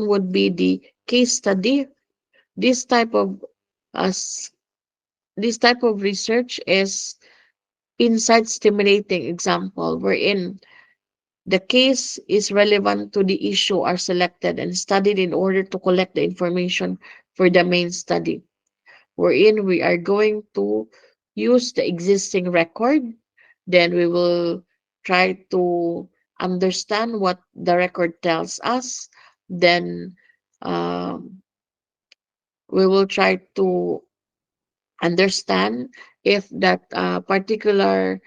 would be the case study. This type of as this type of research is insight stimulating example wherein The case is relevant to the issue are selected and studied in order to collect the information for the main study, wherein we are going to use the existing record. Then we will try to understand what the record tells us. Then um, we will try to understand if that particular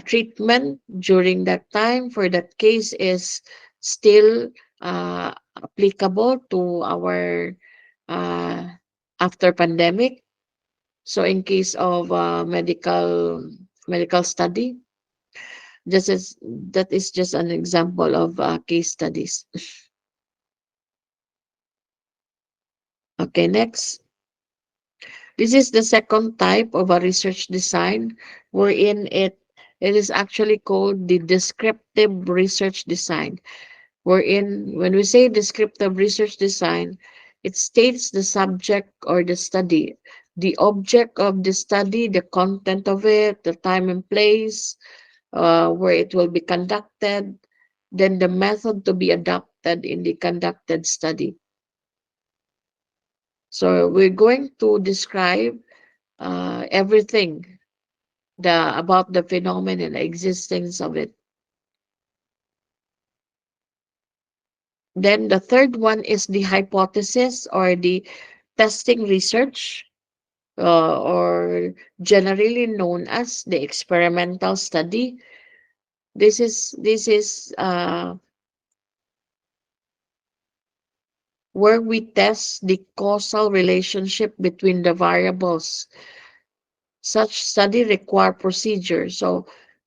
treatment during that time for that case is still applicable to our uh, after pandemic. So in case of medical study, just as that is just an example of case studies. Okay, next. This is the second type of a research design wherein it is actually called the descriptive research design. Wherein when we say descriptive research design, it states the subject or the study, the object of the study, the content of it, the time and place, where it will be conducted, then the method to be adopted in the conducted study. So we're going to describe everything about the phenomenon, existence of it. Then the third one is the hypothesis or the testing research, or generally known as the experimental study. This is where we test the causal relationship between the variables. Such study require procedure. So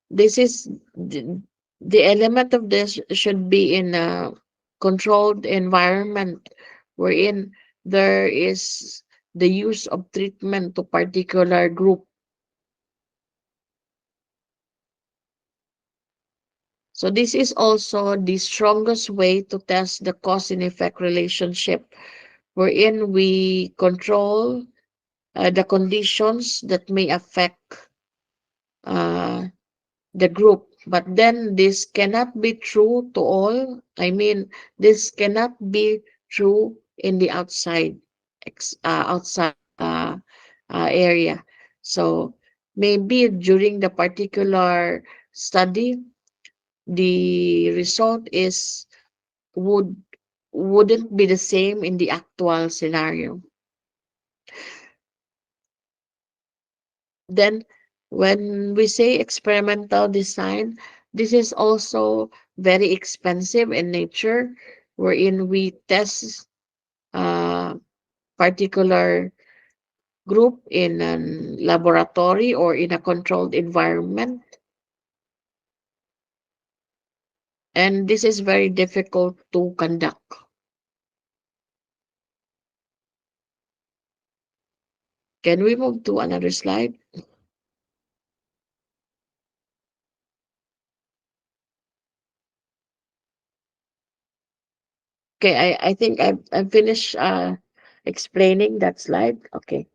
this is the element of this should be in a controlled environment wherein there is the use of treatment to particular group. So this is also the strongest way to test the cause and effect relationship wherein we control the conditions that may affect uh, the group. But then this cannot be true to all. I mean, this cannot be true in the outside area. So maybe during the particular study, the result is would wouldn't be the same in the actual scenario. Then, when we say experimental design, this is also very expensive in nature, wherein we test a particular group in a laboratory or in a controlled environment. And this is very difficult to conduct. Can we move to another slide? Okay, I think I've finished explaining that slide. Okay.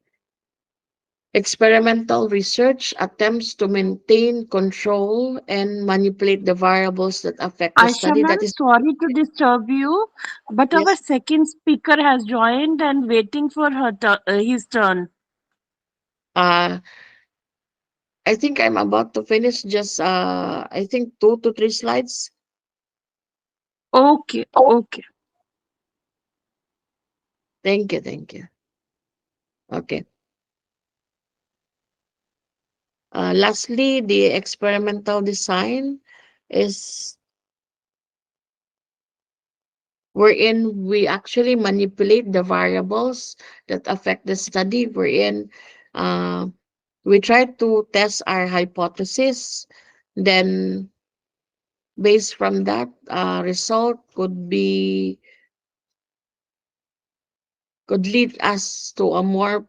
Experimental research attempts to maintain control and manipulate the variables that affect the Aisha study. ma'am, That is, sorry to disturb you, but our yes. second speaker has joined and waiting for his turn. Uh, I think I'm about to finish just I think 2 to 3 slides. Okay, Oh, okay. thank you, thank you. Okay. Lastly, the experimental design is wherein we actually manipulate the variables that affect the study, wherein uh, we try to test our hypothesis, then based from that result could lead us to a more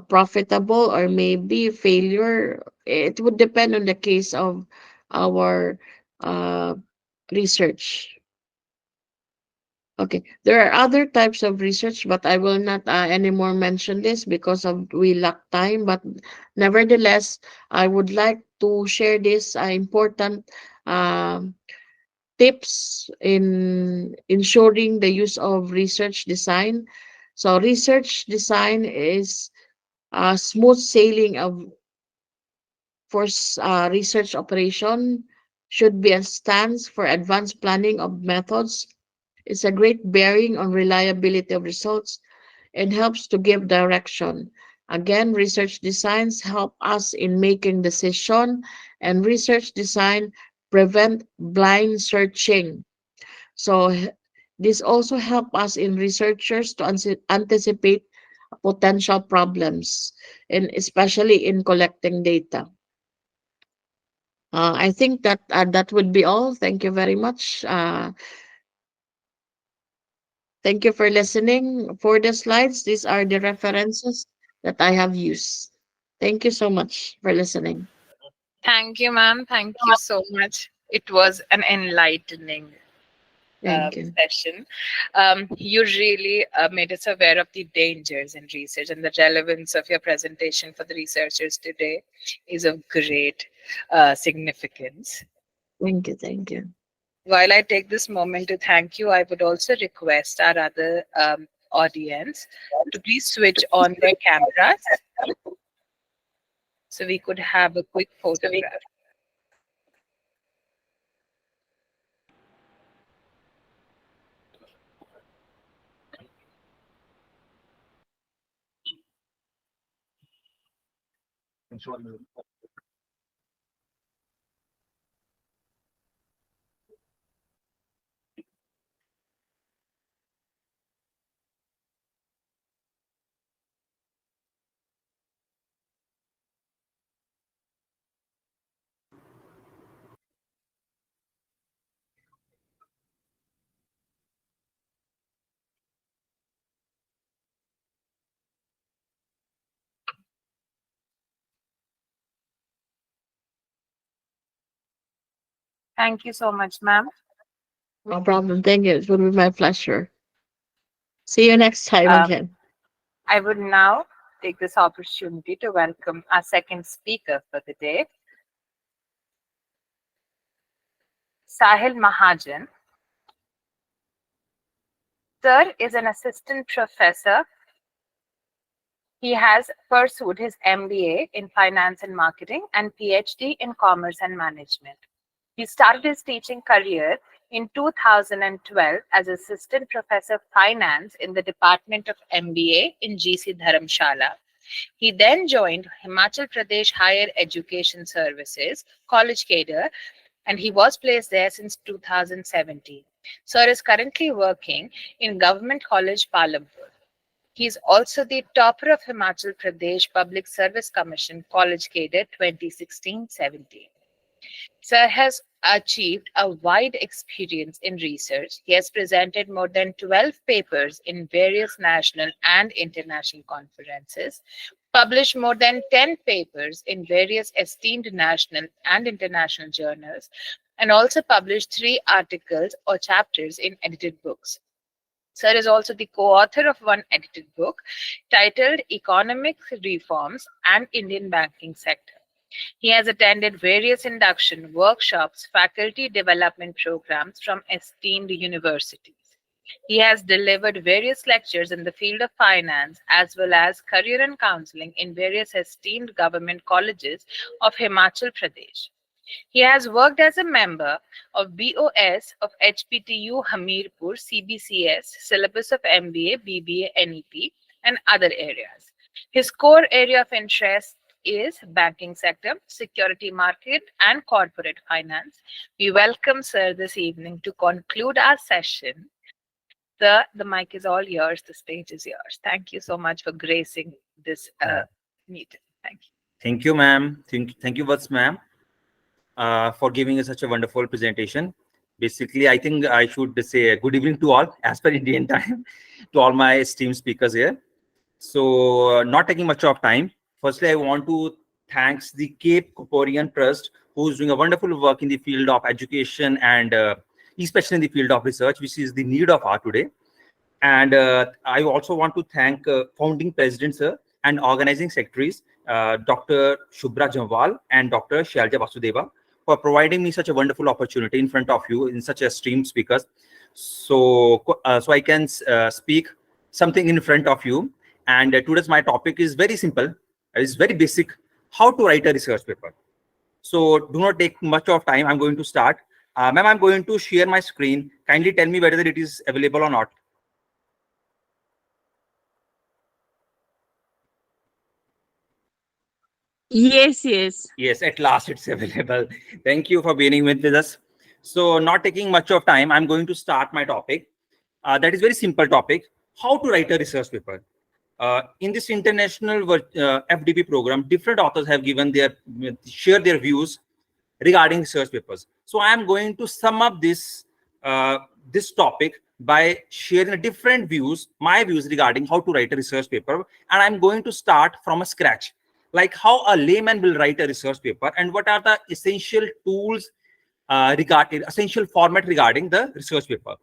profitable or maybe failure. It would depend on the case of our uh, research. Okay, there are other types of research, but I will not anymore mention this because of we lack time. But nevertheless, I would like to share this important um tips in ensuring the use of research design. So research design is smooth sailing of research operation, should be a stance for advanced planning of methods. It's a great bearing on reliability of results and helps to give direction. Again, research designs help us in making decision, and research design prevent blind searching. So this also help us in researchers to anticipate potential problems, and especially in collecting data. I think that that would be all. Thank you very much. Thank you for listening. For the slides, these are the references that I have used. Thank you so much for listening. Thank you, ma'am. Thank you so much. It was an enlightening Thank you. session. You really made us aware of the dangers in research, and the relevance of your presentation for the researchers today is of great significance. Thank you. Thank you. While I take this moment to thank you, I would also request our other audience to please switch on their cameras so we could have a quick photograph. Thank you so much, ma'am. No problem. Thank you. It will be my pleasure. See you next time Um, again. I would now take this opportunity to welcome our second speaker for the day, Sahil Mahajan. Sir is an assistant professor. He has pursued his MBA in finance and marketing and PhD in commerce and management. He started his teaching career in 2012 as assistant professor of finance in the Department of MBA in GC Dharamshala. He then joined Himachal Pradesh Higher Education Services, College Cadre, and he was placed there since 2017. Sir is currently working in Government College Palampur. He is also the topper of Himachal Pradesh Public Service Commission College Cadre 2016-17. Sir has achieved a wide experience in research. He has presented more than 12 papers in various national and international conferences, published more than 10 papers in various esteemed national and international journals, and also published 3 articles or chapters in edited books. Sir is also the co-author of one edited book titled Economic Reforms and Indian Banking Sector. He has attended various induction workshops, faculty development programs from esteemed universities. He has delivered various lectures in the field of finance as well as career and counseling in various esteemed government colleges of Himachal Pradesh. He has worked as a member of BOS of HPTU Hamirpur CBCS, syllabus of MBA, BBA, NEP, and other areas. His core area of interest is banking sector, security market, and corporate finance. We welcome Sir this evening to conclude our session. Sir, the mic is all yours. The stage is yours. Thank you so much for gracing this meeting. Thank you. Thank you, ma'am. Thank you, Vats, ma'am, for giving us such a wonderful presentation. Basically, I think I should say good evening to all, as per Indian time, to all my esteemed speakers here. So, not taking much of time, firstly, I want to thank the Cape Corporean Trust, who is doing a wonderful work in the field of education and especially in the field of research, which is the need of our today. And I also want to thank founding president, sir, and organizing secretaries, Dr. Shubhra Jamwal and Dr. Shailja Vasudeva, for providing me such a wonderful opportunity in front of you in such a esteemed speakers. So, so I can speak something in front of you. And today's my topic is very simple. It's very basic. How to write a research paper. So do not take much of time. I'm going to start. Ma'am, I'm going to share my screen. Kindly tell me whether it is available or not. Yes, yes. Yes, at last it's available. Thank you for being with us. So not taking much of time, I'm going to start my topic. That is very simple topic. How to write a research paper. In this international FDP program, different authors have given share their views regarding research papers. So I am going to sum up this topic by sharing different views, my views regarding how to write a research paper. And I'm going to start from a scratch, like how a layman will write a research paper and what are the essential tools essential format regarding the research paper.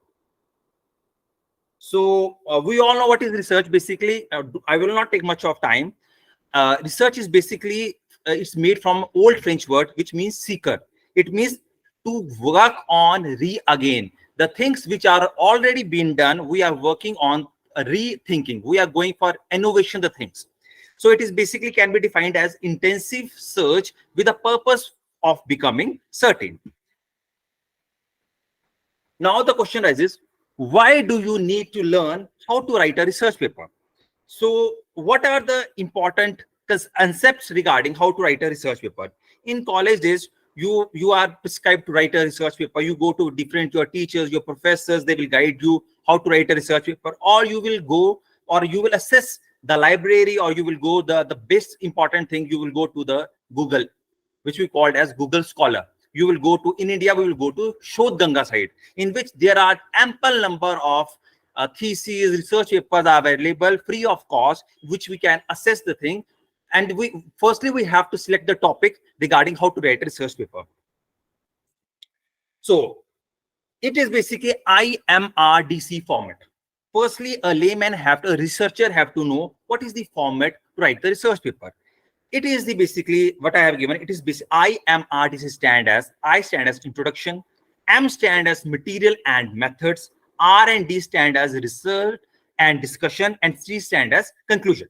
So we all know what is research. Basically, I will not take much of time. Research is basically, it's made from old French word, which means seeker. It means to work on again. The things which are already been done, we are working on rethinking. We are going for innovation, the things. So it is basically can be defined as intensive search with a purpose of becoming certain. Now the question arises, why do you need to learn how to write a research paper? So what are the important concepts regarding how to write a research paper? In college days, you are prescribed to write a research paper. You go to your teachers, your professors, they will guide you how to write a research paper, or you will go or you will assess the library, or you will go the best important thing, you will go to the Google, which we called as Google Scholar. You will go to, in India, we will go to Shodh Ganga site, in which there are ample number of theses, research papers are available free of cost, which we can assess the thing. And firstly, we have to select the topic regarding how to write a research paper. So it is basically IMRDC format. Firstly, a researcher have to know what is the format to write the research paper. It is basically what I have given. It is IMRDC stand as I stand as introduction, M stand as material and methods, R and D stand as research and discussion, and C stand as conclusion.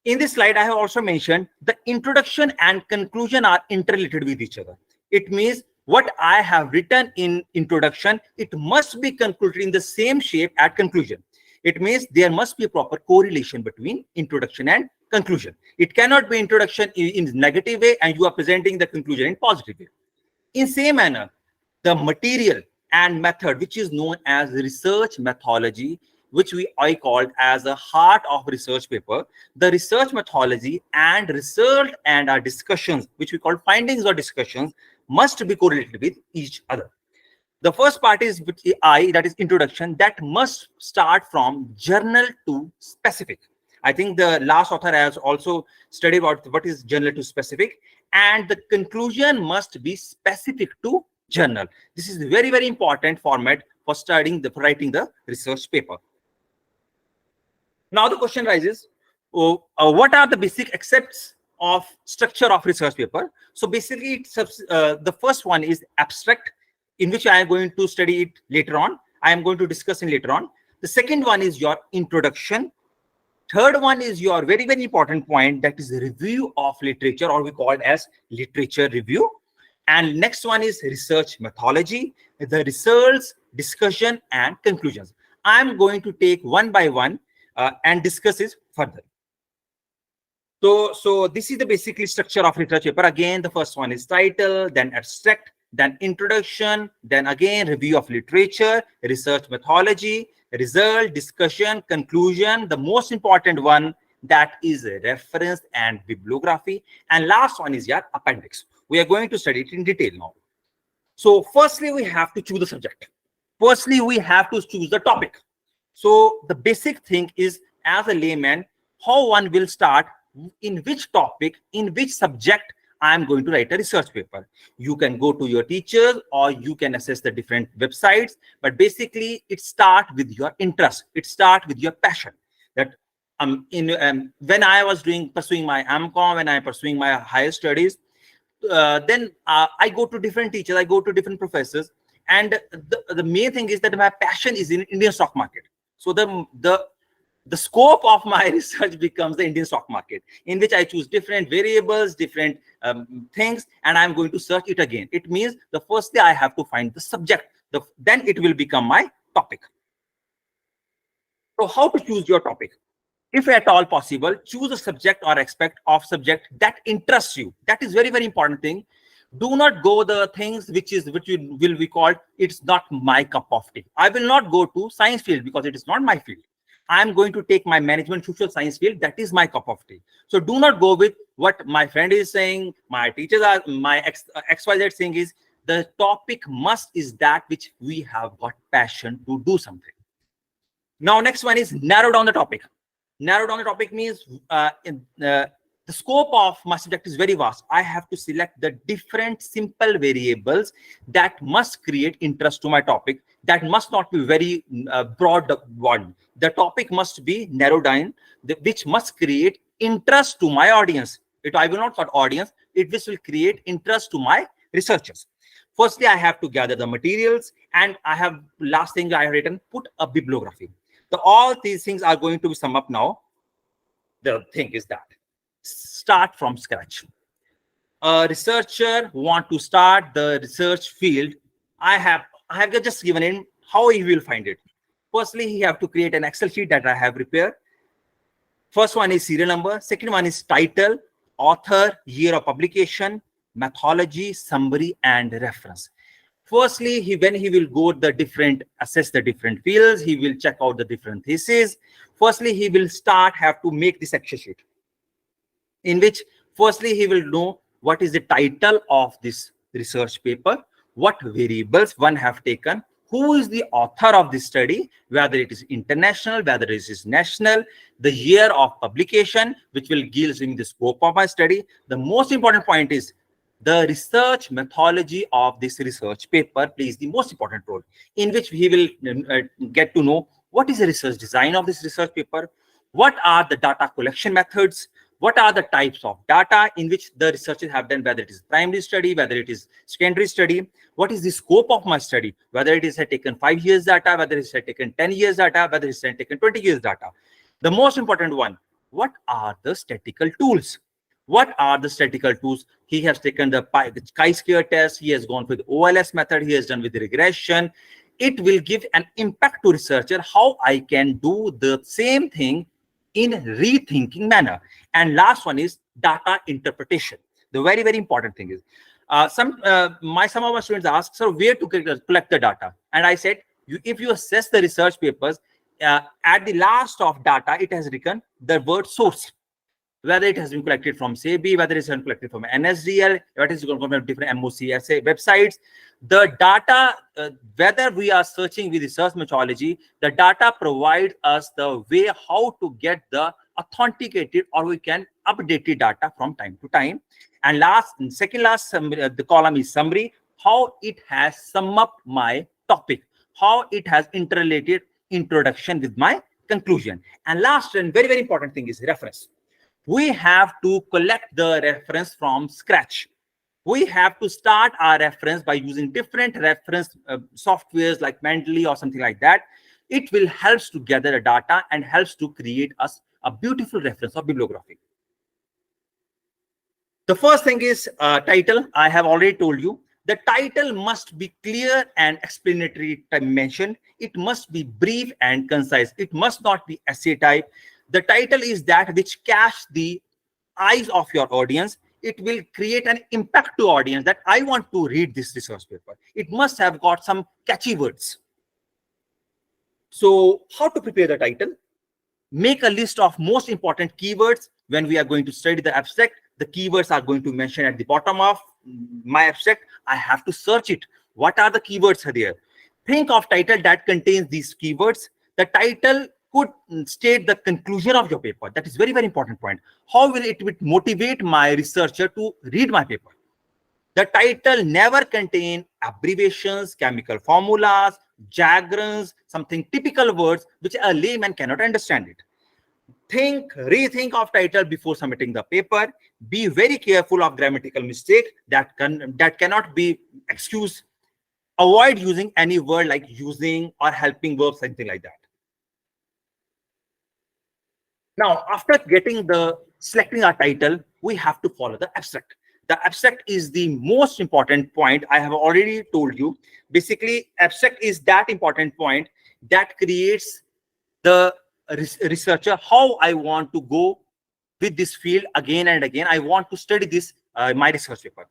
In this slide, I have also mentioned the introduction and conclusion are interrelated with each other. It means what I have written in introduction, it must be concluded in the same shape at conclusion. It means there must be a proper correlation between introduction and conclusion. It cannot be introduction in negative way and you are presenting the conclusion in positive way. In same manner, the material and method, which is known as research methodology, which I called as a heart of research paper, the research methodology and result and our discussions, which we call findings or discussions, must be correlated with each other. The first part is with I, that is introduction, that must start from journal to specific. I think the last author has also studied about what is journal to specific, and the conclusion must be specific to journal. This is a very, very important format for writing the research paper. Now the question arises, what are the basic aspects of structure of research paper? So basically, the first one is abstract, in which I am going to study it later on. I am going to discuss it later on. The second one is your introduction. Third one is your very, very important point, that is review of literature, or we call it as literature review. And next one is research methodology, the results, discussion, and conclusions. I'm going to take one by one and discuss it further. So this is the basically structure of research paper. Again, the first one is title, then abstract, then introduction, then again review of literature, research methodology, result, discussion, conclusion. The most important one, that is reference and bibliography. And last one is your appendix. We are going to study it in detail now. So firstly, we have to choose the subject. Firstly, we have to choose the topic. So the basic thing is, as a layman, how one will start, in which topic, in which subject I am going to write a research paper. You can go to your teachers or you can access the different websites, but basically it starts with your interest. It starts with your passion. That when I was pursuing my MCOM, when I pursuing my higher studies, then I go to different teachers, I go to different professors, and the main thing is that my passion is in Indian stock market. So the scope of my research becomes the Indian stock market, in which I choose different variables, different things, and I'm going to search it again. It means the first day I have to find the subject, then it will become my topic. So how to choose your topic? If at all possible, choose a subject or aspect of subject that interests you. That is very, very important thing. Do not go the things which will be called, it's not my cup of tea. I will not go to science field because it is not my field. I'm going to take my management social science field. That is my cup of tea. So do not go with what my friend is saying, my teachers are, my XYZ saying. Is the topic must is that which we have got passion to do something. Now, next one is narrow down the topic. Narrow down the topic means the scope of my subject is very vast. I have to select the different simple variables that must create interest to my topic. That must not be very broad one. The topic must be narrowed down, which must create interest to my audience. I will not call audience. This will create interest to my researchers. Firstly, I have to gather the materials, and I have last thing I have written, put a bibliography. So all these things are going to be sum up now. The thing is that start from scratch. A researcher want to start the research field. I have just given in how he will find it. Firstly, he have to create an Excel sheet that I have prepared. First one is serial number. Second one is title, author, year of publication, methodology, summary, and reference. Firstly, when he will go assess the different fields, he will check out the different theses. Firstly, he will have to make this Excel sheet, in which firstly he will know what is the title of this research paper, what variables one have taken, who is the author of this study, whether it is international, whether it is national, the year of publication, which will give him the scope of my study. The most important point is the research methodology of this research paper plays the most important role, in which he will get to know what is the research design of this research paper, what are the data collection methods, what are the types of data in which the researchers have done, whether it is primary study, whether it is secondary study, what is the scope of my study, whether it is taken 5 years data, whether it is taken 10 years data, whether it is taken 20 years data. The most important one, what are the statistical tools? What are the statistical tools? He has taken the chi-square test. He has gone with OLS method. He has done with the regression. It will give an impact to researcher how I can do the same thing in rethinking manner. And last one is data interpretation. The very, very important thing is some of my students ask, so where to collect the data? And I said, if you assess the research papers, at the last of data, it has written the word source. Whether it has been collected from SEBI, whether it's been collected from NSDL, whether it's going from different MOCSA websites, the data, whether we are searching with research methodology, the data provides us the way how to get the authenticated or we can update the data from time to time. And second last, the column is summary, how it has sum up my topic, how it has interrelated introduction with my conclusion. And last and very, very important thing is reference. We have to collect the reference from scratch. We have to start our reference by using different reference softwares like Mendeley or something like that. It will help to gather the data and helps to create us a beautiful reference or bibliography. The first thing is title. I have already told you. The title must be clear and explanatory mentioned. It must be brief and concise. It must not be essay type. The title is that which catch the eyes of your audience. It will create an impact to audience that I want to read this research paper. It must have got some catchy words. So how to prepare the title? Make a list of most important keywords. When we are going to study the abstract, the keywords are going to mention at the bottom of my abstract. I have to search it. What are the keywords there? Think of title that contains these keywords. The title could state the conclusion of your paper. That is very, very important point. How will it motivate my researcher to read my paper? The title never contain abbreviations, chemical formulas, jargons, something typical words which a layman cannot understand it. rethink of title before submitting the paper. Be very careful of grammatical mistake that cannot be excused. Avoid using any word like using or helping verb, something like that. Now, after selecting our title, we have to follow the abstract. The abstract is the most important point. I have already told you. Basically, abstract is that important point that creates the researcher how I want to go with this field again and again. I want to study this, my research paper.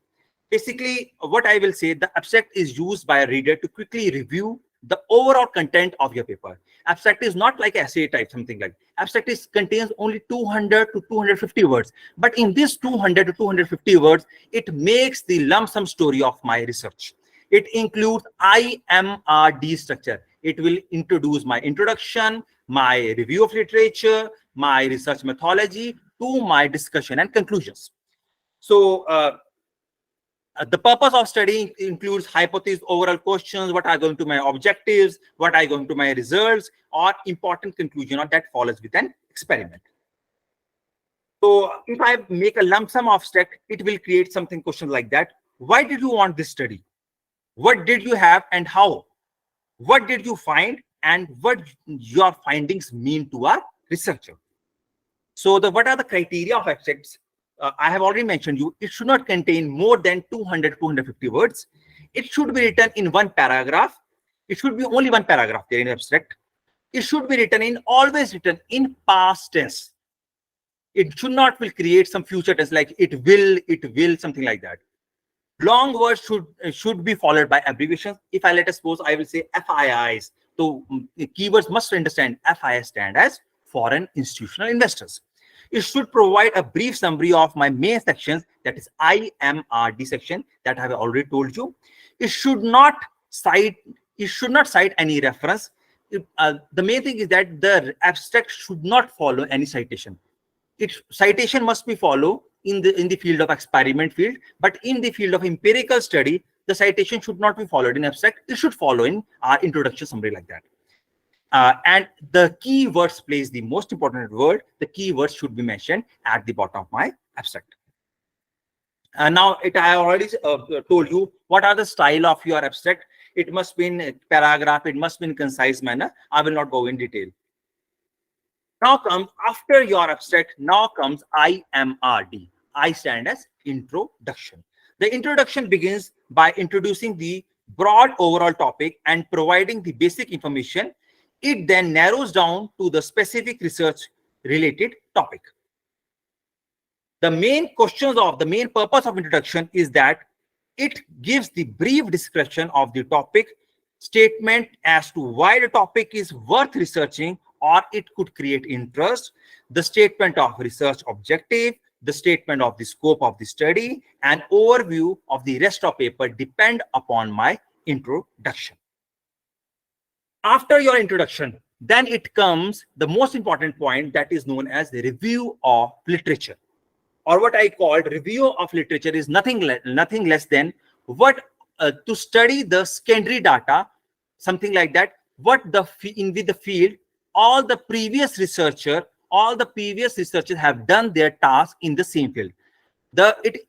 Basically, what I will say, the abstract is used by a reader to quickly review the overall content of your paper. Abstract is not like essay type, something like abstract contains only 200 to 250 words. But in this 200 to 250 words, it makes the lump sum story of my research. It includes IMRD structure. It will introduce my introduction, my review of literature, my research methodology, to my discussion and conclusions. So the purpose of studying includes hypothesis, overall questions, what are going to my objectives, what are going to my results, or important conclusion, or that follows with an experiment. So if I make a lump sum abstract, it will create something question like that. Why did you want this study? What did you have and how? What did you find and what your findings mean to a researcher? So what are the criteria of abstracts? I have already mentioned you, it should not contain more than 200 to 250 words. It should be written in one paragraph. It should be only one paragraph there in abstract. It should be always written in past tense. It should not will create some future tense like it will, something like that. Long words should be followed by abbreviations. If I let us suppose, I will say FIIs. So keywords must understand FIIs stand as foreign institutional investors. It should provide a brief summary of my main sections, that is IMRD section that I have already told you. It should not cite any reference. The main thing is that the abstract should not follow any citation. Citation must be followed in the field of experiment field, but in the field of empirical study, the citation should not be followed in abstract. It should follow in our introduction summary like that. And the keywords plays the most important word. The keywords should be mentioned at the bottom of my abstract. Now, I have already told you what are the style of your abstract. It must be in paragraph. It must be in concise manner. I will not go in detail. Now comes, after your abstract, now comes IMRD. I stand as introduction. The introduction begins by introducing the broad overall topic and providing the basic information. It then narrows down to the specific research related topic. The main purpose of introduction is that it gives the brief description of the topic, statement as to why the topic is worth researching or it could create interest, the statement of research objective, the statement of the scope of the study, and overview of the rest of paper depend upon my introduction. After your introduction, then it comes the most important point, that is known as the review of literature, or what I called review of literature is nothing less than to study the secondary data, something like that. With the field, all the previous researchers have done their task in the same field.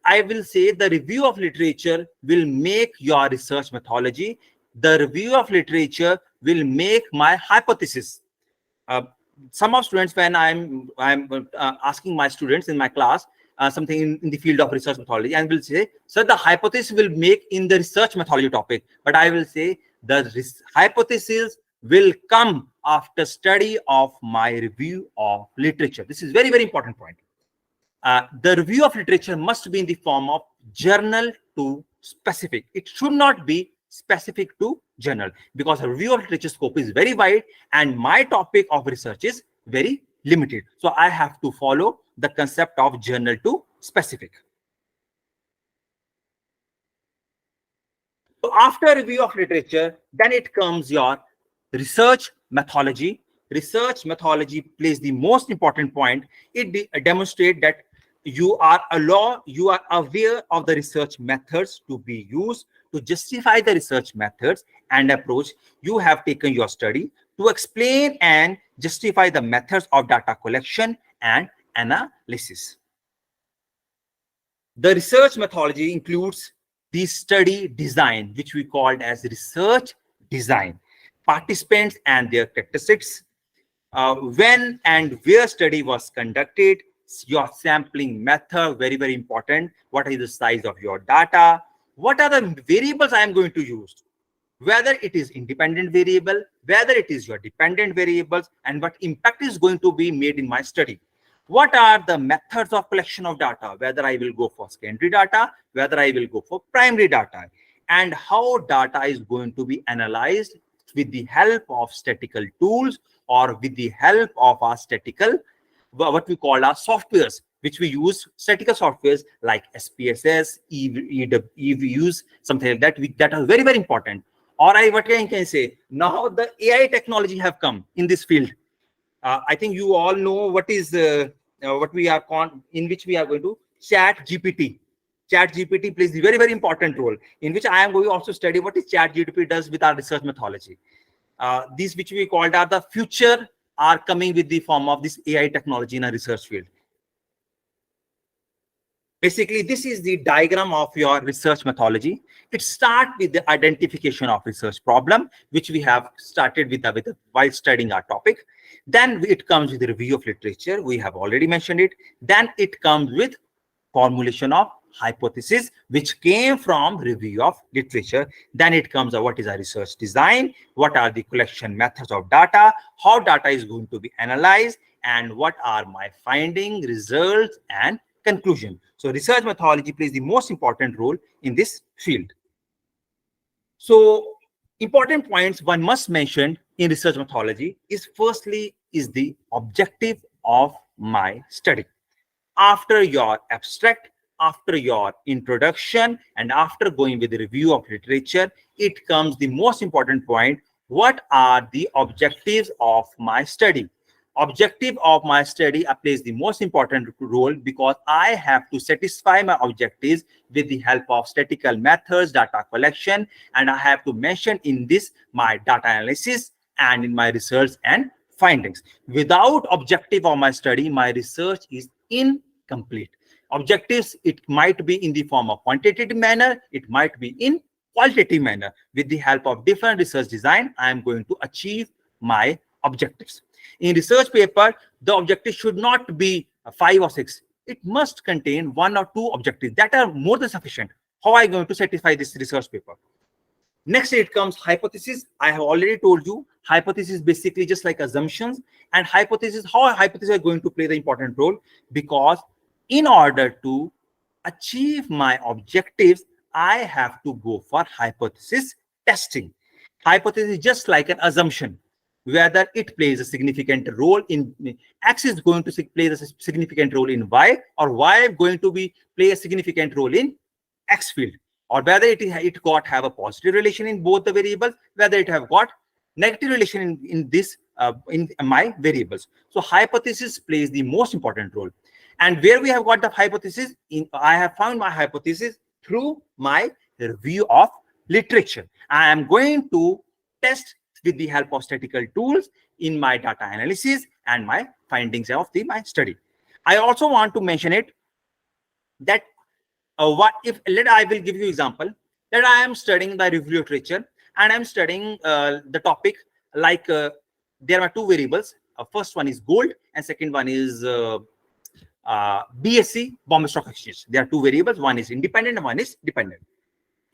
I will say the review of literature will make your research methodology. The review of literature will make my hypothesis. Some of students, when I'm asking my students in my class something in the field of research methodology, and will say, so the hypothesis will make in the research methodology topic. But I will say the hypothesis will come after study of my review of literature. This is very, very important point. The review of literature must be in the form of journal to specific. It should not be specific to journal, because a review of literature scope is very wide and my topic of research is very limited. So I have to follow the concept of journal to specific. So after review of literature, then it comes your research methodology. Research methodology plays the most important point. It demonstrates that you are aware of the research methods to be used to justify the research methods and approach. You have taken your study to explain and justify the methods of data collection and analysis. The research methodology includes the study design, which we called as research design, participants and their characteristics, when and where study was conducted, your sampling method, very, very important. What is the size of your data? What are the variables I am going to use? Whether it is independent variable, whether it is your dependent variables, and what impact is going to be made in my study. What are the methods of collection of data? Whether I will go for secondary data, whether I will go for primary data, and how data is going to be analyzed with the help of statistical tools or with the help of our statistical, what we call our softwares, which we use statistical softwares like SPSS, EViews, something like that. That are very, very important. Or what I can say, now the AI technology have come in this field. I think you all know what is what we are in which we are going to ChatGPT. ChatGPT plays a very, very important role, in which I am going to also study what is ChatGPT does with our research methodology. These which we called are the future are coming with the form of this AI technology in a research field. Basically, this is the diagram of your research methodology. It starts with the identification of research problem, which we have started with while studying our topic. Then it comes with the review of literature. We have already mentioned it. Then it comes with formulation of hypothesis, which came from review of literature. Then it comes what is a research design, what are the collection methods of data, how data is going to be analyzed, and what are my findings, results, and conclusion. So research methodology plays the most important role in this field. So important points one must mention in research methodology is firstly is the objective of my study. After your abstract, after your introduction, and after going with the review of literature, it comes the most important point. What are the objectives of my study? Objective of my study plays the most important role because I have to satisfy my objectives with the help of statistical methods, data collection, and I have to mention in this my data analysis and in my research and findings. Without objective of my study, my research is incomplete. Objectives, it might be in the form of quantitative manner, it might be in qualitative manner. With the help of different research design, I am going to achieve my objectives. In research paper, the objective should not be 5 or 6. It must contain 1 or 2 objectives that are more than sufficient. How am I going to satisfy this research paper? Next, it comes hypothesis. I have already told you, hypothesis basically just like assumptions, and hypothesis, how hypothesis are going to play the important role, because in order to achieve my objectives, I have to go for hypothesis testing. Hypothesis is just like an assumption. Whether it plays a significant role in X is going to play a significant role in Y, or Y is going to play a significant role in X field, or whether it got have a positive relation in both the variables, whether it have got negative relation in my variables. So hypothesis plays the most important role. And where we have got the hypothesis, I have found my hypothesis through my review of literature. I am going to test with the help of statistical tools in my data analysis and my findings of my study. I also want to mention it that I will give you example that I am studying the review literature and I'm studying the topic like there are 2 variables. First one is gold and second one is BSE, Bombay Stock Exchange. There are 2 variables. One is independent and one is dependent.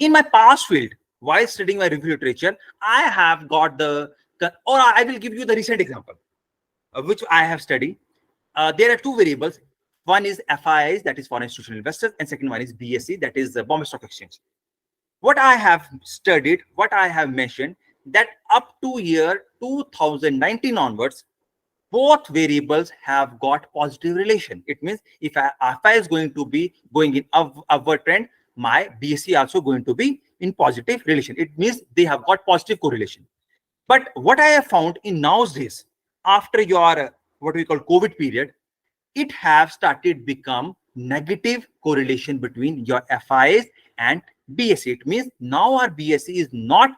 In my past field, while studying my review literature, I have got I will give you the recent example, which I have studied. There are 2 variables. One is FIIs, that is foreign institutional investors, and second one is BSE, that is the Bombay Stock Exchange. What I have studied, what I have mentioned, that up to year 2019 onwards, both variables have got positive relation. It means if FI is going to be going in upward trend, my BSE also going to be in positive relation. It means they have got positive correlation. But what I have found in nowadays, after your what we call COVID period, it have started become negative correlation between your FIs and BSE. It means now our BSE is not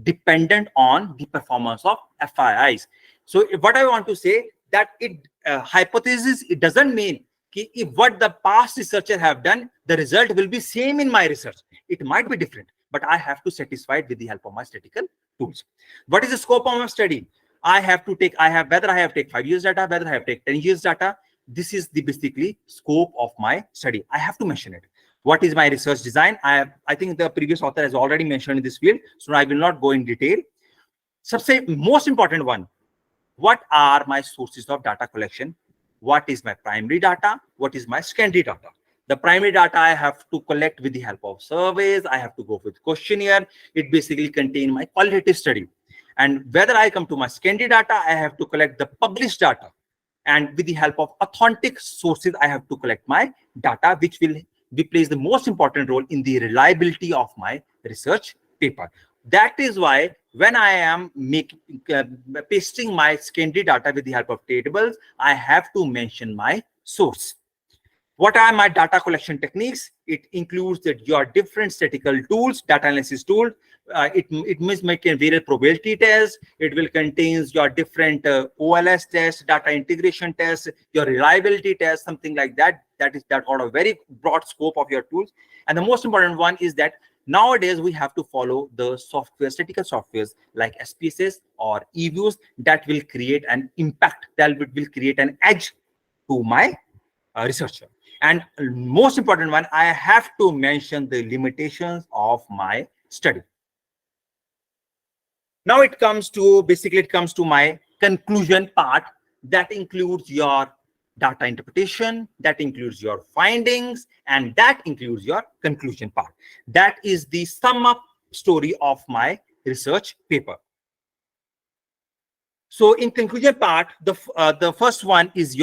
dependent on the performance of FIIs. So what I want to say that hypothesis, it doesn't mean if what the past researchers have done, the result will be same in my research. It might be different, but I have to satisfy it with the help of my statistical tools. What is the scope of my study? I have to take, whether I have take 5 years data, whether I have take 10 years data. This is the basically scope of my study. I have to mention it. What is my research design? I think the previous author has already mentioned in this field, so I will not go in detail. Most important one, what are my sources of data collection? What is my primary data? What is my secondary data? The primary data I have to collect with the help of surveys. I have to go with questionnaire. It basically contains my qualitative study. And whether I come to my secondary data, I have to collect the published data. And with the help of authentic sources, I have to collect my data, which will plays the most important role in the reliability of my research paper. That is why when I am pasting my secondary data with the help of tables, I have to mention my source. What are my data collection techniques? It includes your different statistical tools, data analysis tools. It must make a various probability tests. It will contain your different OLS tests, data integration tests, your reliability tests, something like that. That got a very broad scope of your tools. And the most important one is that nowadays we have to follow the software, statistical softwares like SPSS or eViews that will create an impact, that will create an edge to my researcher. And most important one, I have to mention the limitations of my study. Now it comes to my conclusion part. That includes your data interpretation, that includes your findings, and that includes your conclusion part. That is the sum up story of my research paper. So in conclusion part, the first one is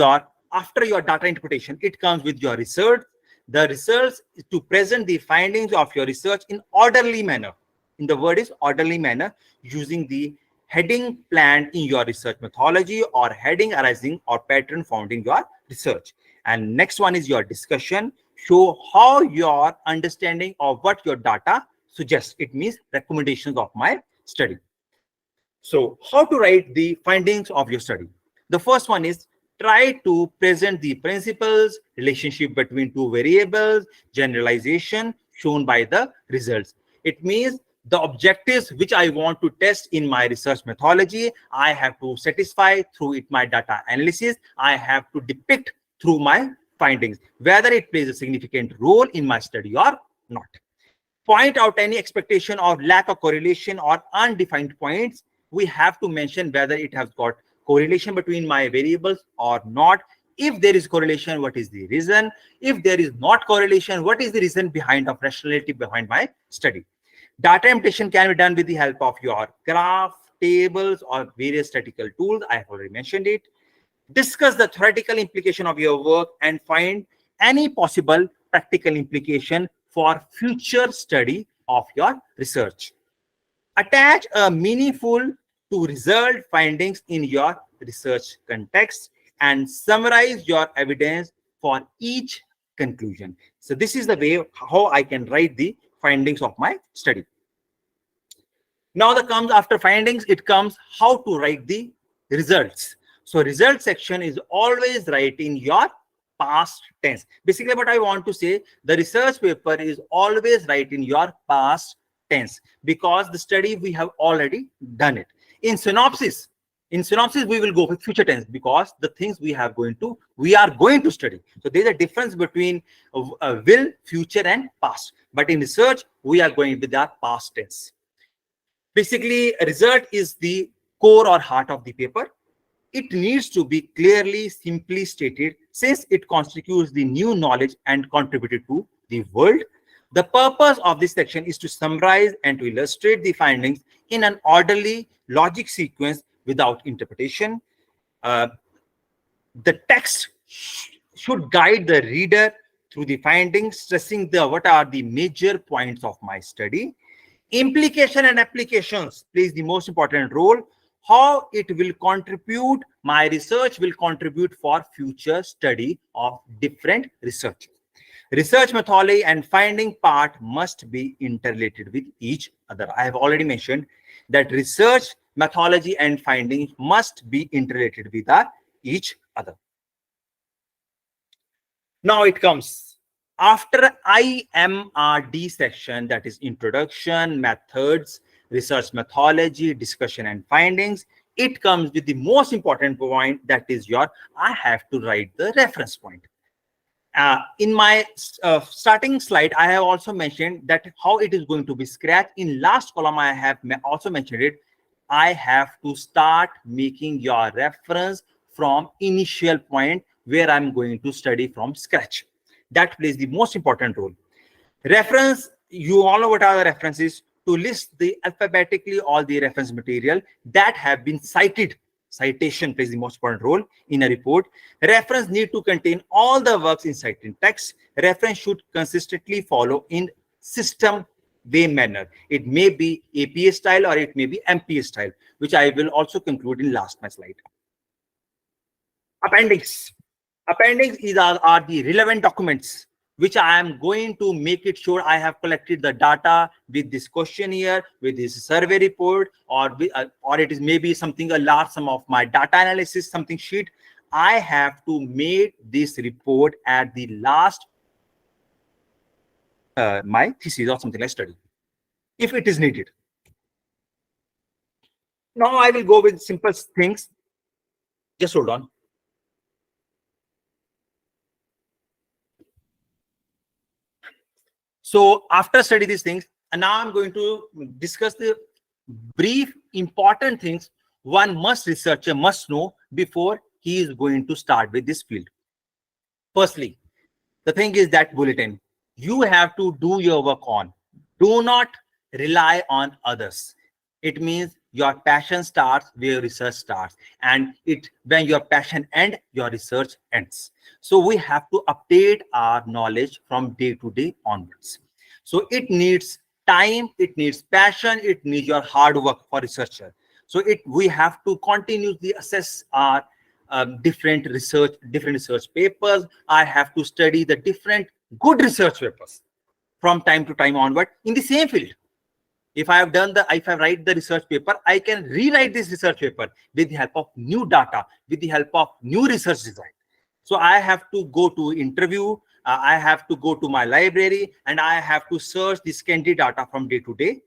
after your data interpretation, it comes with your research. The research is to present the findings of your research in orderly manner. In the word is orderly manner, using the heading planned in your research methodology or heading arising or pattern found in your research. And next one is your discussion. Show how your understanding of what your data suggests. It means recommendations of my study. So how to write the findings of your study? The first one is try to present the principles, relationship between two variables, generalization shown by the results. It means the objectives which I want to test in my research methodology, I have to satisfy through my data analysis. I have to depict through my findings, whether it plays a significant role in my study or not. Point out any expectation of lack of correlation or undefined points. We have to mention whether it has got correlation between my variables or not. If there is correlation, what is the reason? If there is not correlation, what is the reason behind of rationality behind my study? Data interpretation can be done with the help of your graph, tables, or various statistical tools. I have already mentioned it. Discuss the theoretical implication of your work and find any possible practical implication for future study of your research. Attach a meaningful to result findings in your research context and summarize your evidence for each conclusion. So this is the way how I can write the findings of my study. Now that comes after findings, it comes how to write the results. So result section is always write in your past tense. Basically what I want to say, the research paper is always write in your past tense because the study we have already done it. In synopsis we will go with future tense because the things we are going to study. So there's a difference between will, future, and past. But in research, we are going with our past tense. Basically, a result is the core or heart of the paper. It needs to be clearly, simply stated since it constitutes the new knowledge and contributed to the world. The purpose of this section is to summarize and to illustrate the findings in an orderly logic sequence without interpretation. The text should guide the reader through the findings, stressing what are the major points of my study. Implication and applications plays the most important role. How it will contribute, my research will contribute for future study of different research. Research methodology and finding part must be interrelated with each other. I have already mentioned that research methodology and findings must be interrelated with each other. Now it comes after IMRD section, that is introduction, methods, research methodology, discussion and findings. It comes with the most important point, that is I have to write the reference point. In my starting slide, I have also mentioned that how it is going to be scratched. In last column, I have also mentioned it. I have to start making your reference from initial point where I'm going to study from scratch. That plays the most important role. Reference, you all know what are the references. To list the alphabetically all the reference material that have been cited. Citation plays the most important role in a report. Reference need to contain all the works in cited text. Reference should consistently follow in system way manner. It may be APA style or it may be MPA style, which I will also conclude in last my slide. Appendix. Appendix are the relevant documents which I am going to make it sure I have collected the data with this questionnaire, with this survey report, or it is maybe something a large sum of my data analysis, something sheet. I have to make this report at the last my thesis or something like study, if it is needed. Now I will go with simple things. Just hold on. So after study these things, and now I'm going to discuss the brief important things one researcher must know before he is going to start with this field. Firstly, the thing is that bulletin you have to do your work on. Do not rely on others. It means your passion starts where research starts, and when your passion ends, your research ends. So we have to update our knowledge from day to day onwards. So it needs time, it needs passion, it needs your hard work for researcher. So we have to continuously assess our different research papers. I have to study the different good research papers from time to time onward in the same field. If I write the research paper, I can rewrite this research paper with the help of new data, with the help of new research design. So I have to go to interview, I have to go to my library, and I have to search this scanty data from day to day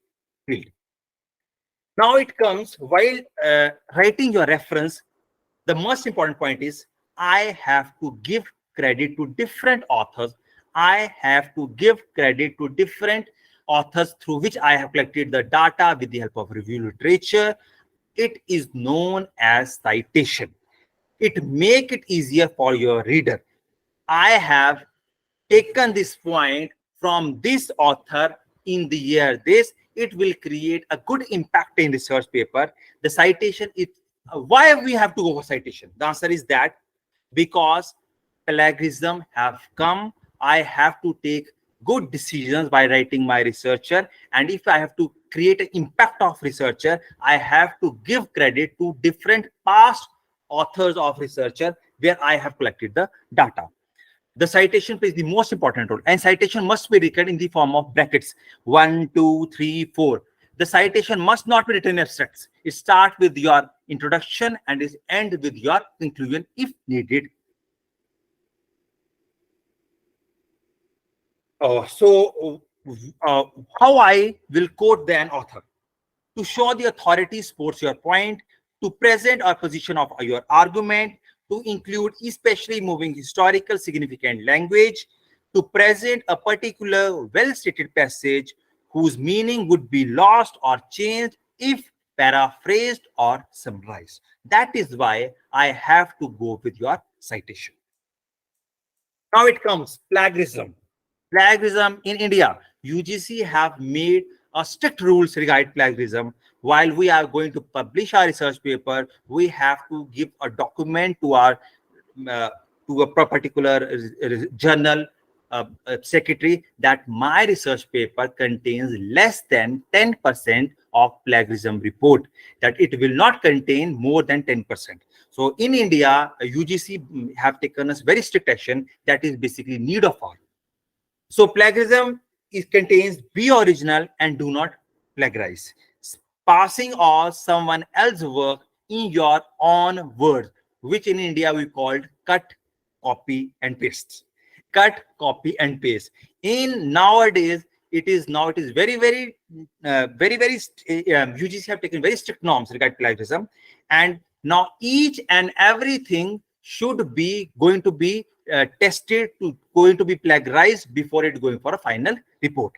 field. Now it comes while writing your reference, the most important point is I have to give credit to different authors. I have to give credit to different authors through which I have collected the data with the help of review literature. It is known as citation. It makes it easier for your reader. I have taken this point from this author in the year this. It will create a good impact in research paper. The citation is why we have to go for citation. The answer is that because plagiarism have come, I have to take good decisions by writing my researcher, and if I have to create an impact of researcher, I have to give credit to different past authors of researcher where I have collected the data. The citation plays the most important role, and citation must be written in the form of brackets 1, 2, 3, 4. The citation must not be written in abstracts. It starts with your introduction and is end with your conclusion if needed. So how I will quote an author? To show the authority supports your point, to present a position of your argument, to include especially moving historical significant language, to present a particular well-stated passage whose meaning would be lost or changed if paraphrased or summarized. That is why I have to go with your citation. Now it comes plagiarism. Plagiarism in India, UGC have made a strict rules regarding plagiarism. While we are going to publish our research paper, we have to give a document to our to a particular journal secretary that my research paper contains less than 10% of plagiarism report, that it will not contain more than 10%. So in India, UGC have taken us very strict action that is basically need of our. So plagiarism contains be original and do not plagiarize. Passing off someone else's work in your own words, which in India we called cut, copy, and paste. Cut, copy, and paste. In nowadays, it is UGC have taken very strict norms regarding plagiarism, and now each and everything should be going to be tested to going to be plagiarized before it going for a final report.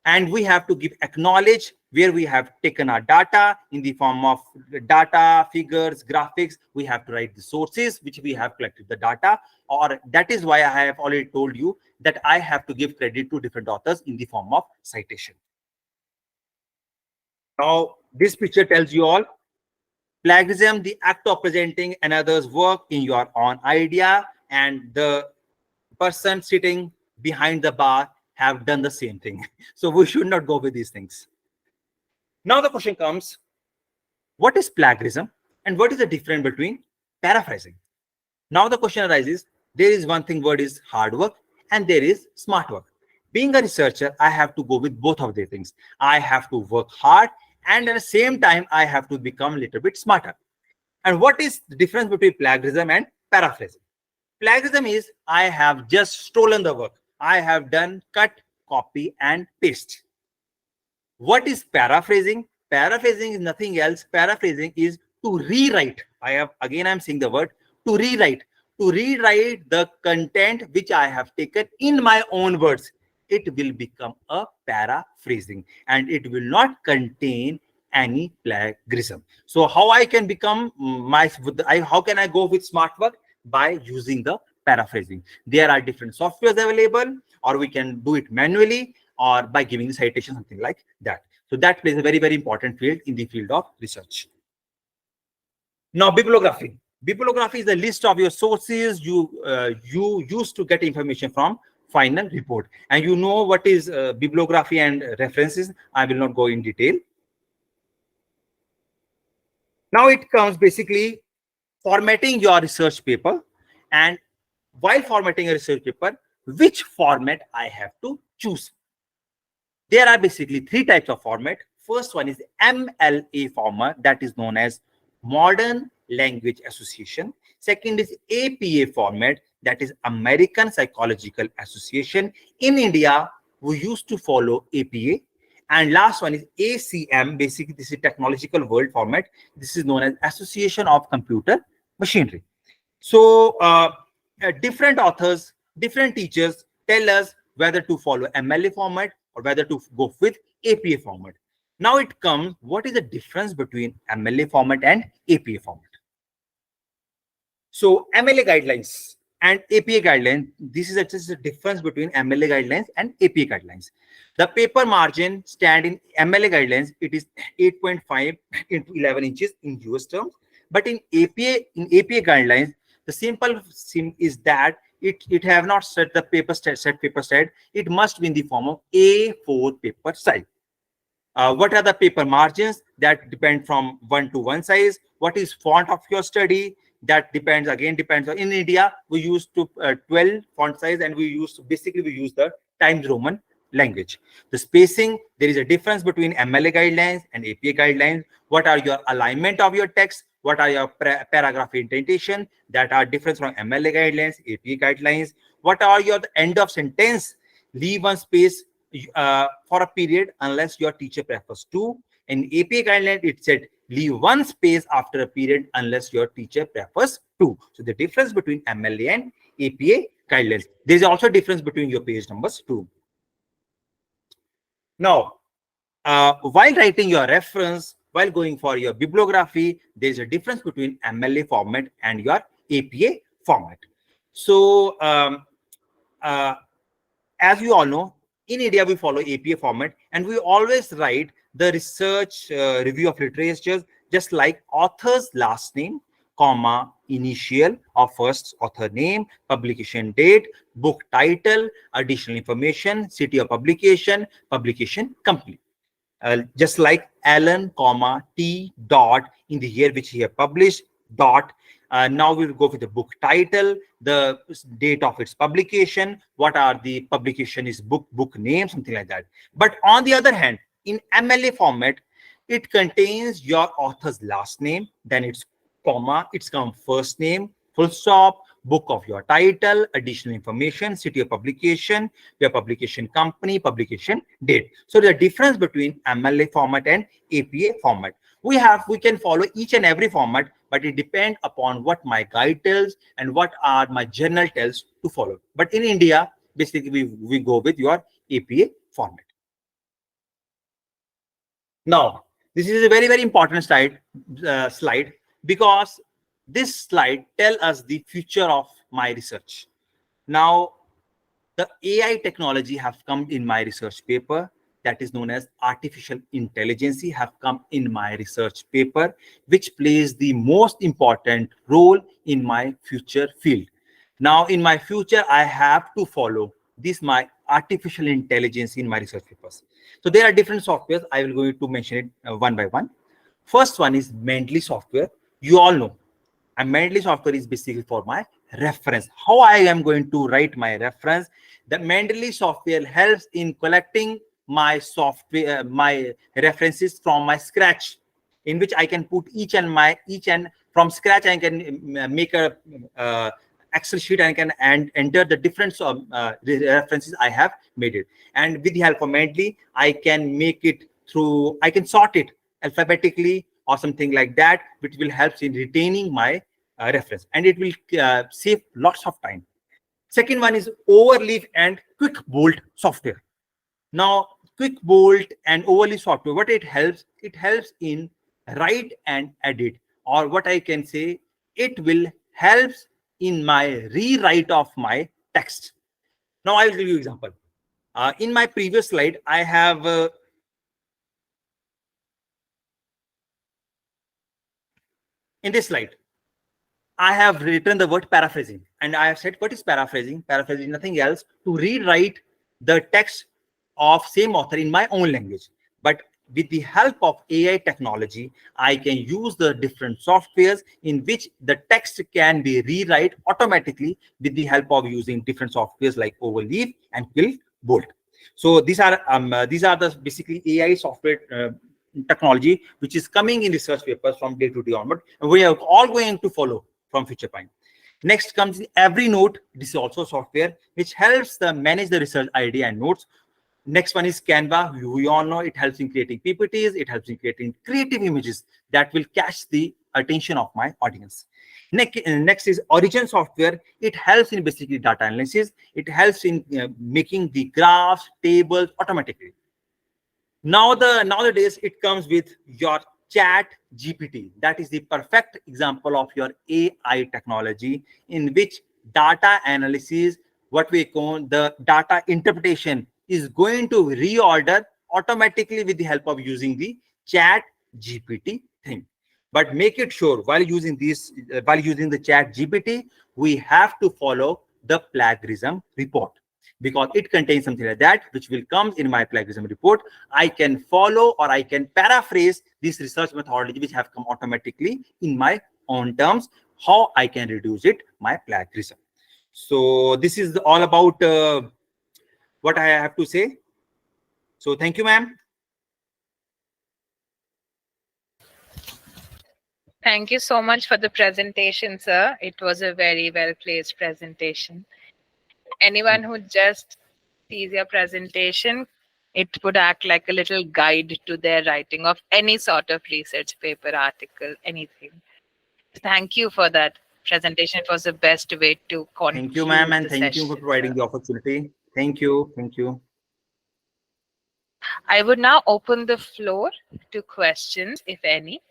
And we have to give acknowledge where we have taken our data in the form of data, figures, graphics. We have to write the sources which we have collected the data, or that is why I have already told you that I have to give credit to different authors in the form of citation. Now, this picture tells you all plagiarism, the act of presenting another's work in your own idea, and the person sitting behind the bar have done the same thing. So we should not go with these things. Now the question comes, what is plagiarism and what is the difference between paraphrasing? Now the question arises, there is one thing, word is hard work and there is smart work. Being a researcher, I have to go with both of the things. I have to work hard and at the same time, I have to become a little bit smarter. And what is the difference between plagiarism and paraphrasing? Plagiarism is I have just stolen the work. I have done cut, copy, and paste. What is paraphrasing? Paraphrasing is nothing else. Paraphrasing is to rewrite. I'm saying the word to rewrite. To rewrite the content which I have taken in my own words. It will become a paraphrasing and it will not contain any plagiarism. So how I can become how can I go with smart work? By using the paraphrasing. There are different softwares available, or we can do it manually or by giving the citation, something like that. So that plays a very, very important field in the field of research. Now, bibliography. Bibliography is the list of your sources you use to get information from final report. And you know what is bibliography and references. I will not go in detail. Now it comes basically formatting your research paper, and while formatting a research paper, which format I have to choose. There are basically three types of format. First one is MLA format, that is known as Modern Language Association. Second is APA format, that is American Psychological Association. In India, we used to follow APA. And last one is ACM, basically this is technological world format. This is known as Association of Computer Machinery. So different authors, different teachers tell us whether to follow MLA format or whether to go with APA format. Now it comes, what is the difference between MLA format and APA format? So MLA guidelines and APA guidelines, this is just the difference between MLA guidelines and APA guidelines. The paper margin stand in MLA guidelines, it is 8.5 into 11 inches in US terms. But in APA guidelines, the simple sim is that it have not set the paper set paper set. It must be in the form of A4 paper size. What are the paper margins? That depend from 1 to 1 size. What is font of your study? That depends on, in India, we use to 12 font size, and we use the Times Roman language. The spacing, there is a difference between MLA guidelines and APA guidelines. What are your alignment of your text? What are your paragraph indentation? That are different from MLA guidelines, APA guidelines. What are your end of sentence? Leave one space for a period unless your teacher prefers to. In APA guideline, it said leave one space after a period unless your teacher prefers to. So the difference between MLA and APA guidelines. There is also a difference between your page numbers too. Now, while writing your reference, while going for your bibliography, there is a difference between MLA format and your APA format. So, as you all know, in India, we follow APA format, and we always write the research review of literature, just like author's last name, comma, initial or first author name, publication date, book title, additional information, city of publication, publication company. Just like Allen, comma, T dot in the year which he have published, dot Now we'll go with the book title, the date of its publication, what are the publication is book name, something like that. But on the other hand, in MLA format, it contains your author's last name, then its comma, its first name, full stop, book of your title, additional information, city of publication, your publication company, publication date. So the difference between MLA format and APA format. We can follow each and every format, but it depends upon what my guide tells and what are my journal tells to follow. But in India, basically we go with your APA format. Now, this is a very, very important slide because this slide tells us the future of my research. Now, the AI technology have come in my research paper, that is known as artificial intelligence have come in my research paper, which plays the most important role in my future field. Now, in my future, I have to follow this, my artificial intelligence in my research papers. So there are different softwares. I will going to mention it one by one. First one is Mendeley software. You all know, and Mendeley software is basically for my reference. How I am going to write my reference? The Mendeley software helps in collecting my software, my references from my scratch, in which I can put each and from scratch. I can make a Excel sheet and I can enter the different references I have made it. And with the help of Mendeley, I can make it through. I can sort it alphabetically or something like that, which will help in retaining my reference, and it will save lots of time. Second one is Overleaf and Quick Bolt software. Now, Quick Bolt and Overleaf software, what it helps in write and edit, or what I can say, it will help in my rewrite of my text. Now, I will give you an example. In my previous slide, I have in this slide, I have written the word paraphrasing, and I have said, what is paraphrasing? Paraphrasing is nothing else to rewrite the text of same author in my own language. But with the help of AI technology, I can use the different softwares in which the text can be rewrite automatically with the help of using different softwares like Overleaf and Quick Bolt. So these are the basically AI software technology which is coming in research papers from day to day onward, and we are all going to follow from future point. Next comes Evernote. This is also software which helps manage the research idea and notes. Next one is Canva. We all know it helps in creating PPTs. It helps in creating creative images that will catch the attention of my audience. Next is Origin software. It helps in basically data analysis. It helps in making the graphs, tables automatically. Nowadays, it comes with your Chat GPT. That is the perfect example of your AI technology in which data analysis, what we call the data interpretation, is going to reorder automatically with the help of using the Chat GPT thing. But make it sure while using the Chat GPT, we have to follow the plagiarism report, because it contains something like that which will come in my plagiarism report. I can follow or I can paraphrase this research methodology which have come automatically in my own terms, how I can reduce it, my plagiarism. So this is all about what I have to say. So thank you, ma'am. Thank you so much for the presentation, sir. It was a very well-placed presentation. Anyone who just sees your presentation, it would act like a little guide to their writing of any sort of research paper, article, anything. Thank you for that presentation. It was the best way to conclude. Thank you, ma'am, and the thank you for session, providing sir. the opportunity. Thank you. Thank you. I would now open the floor to questions, if any.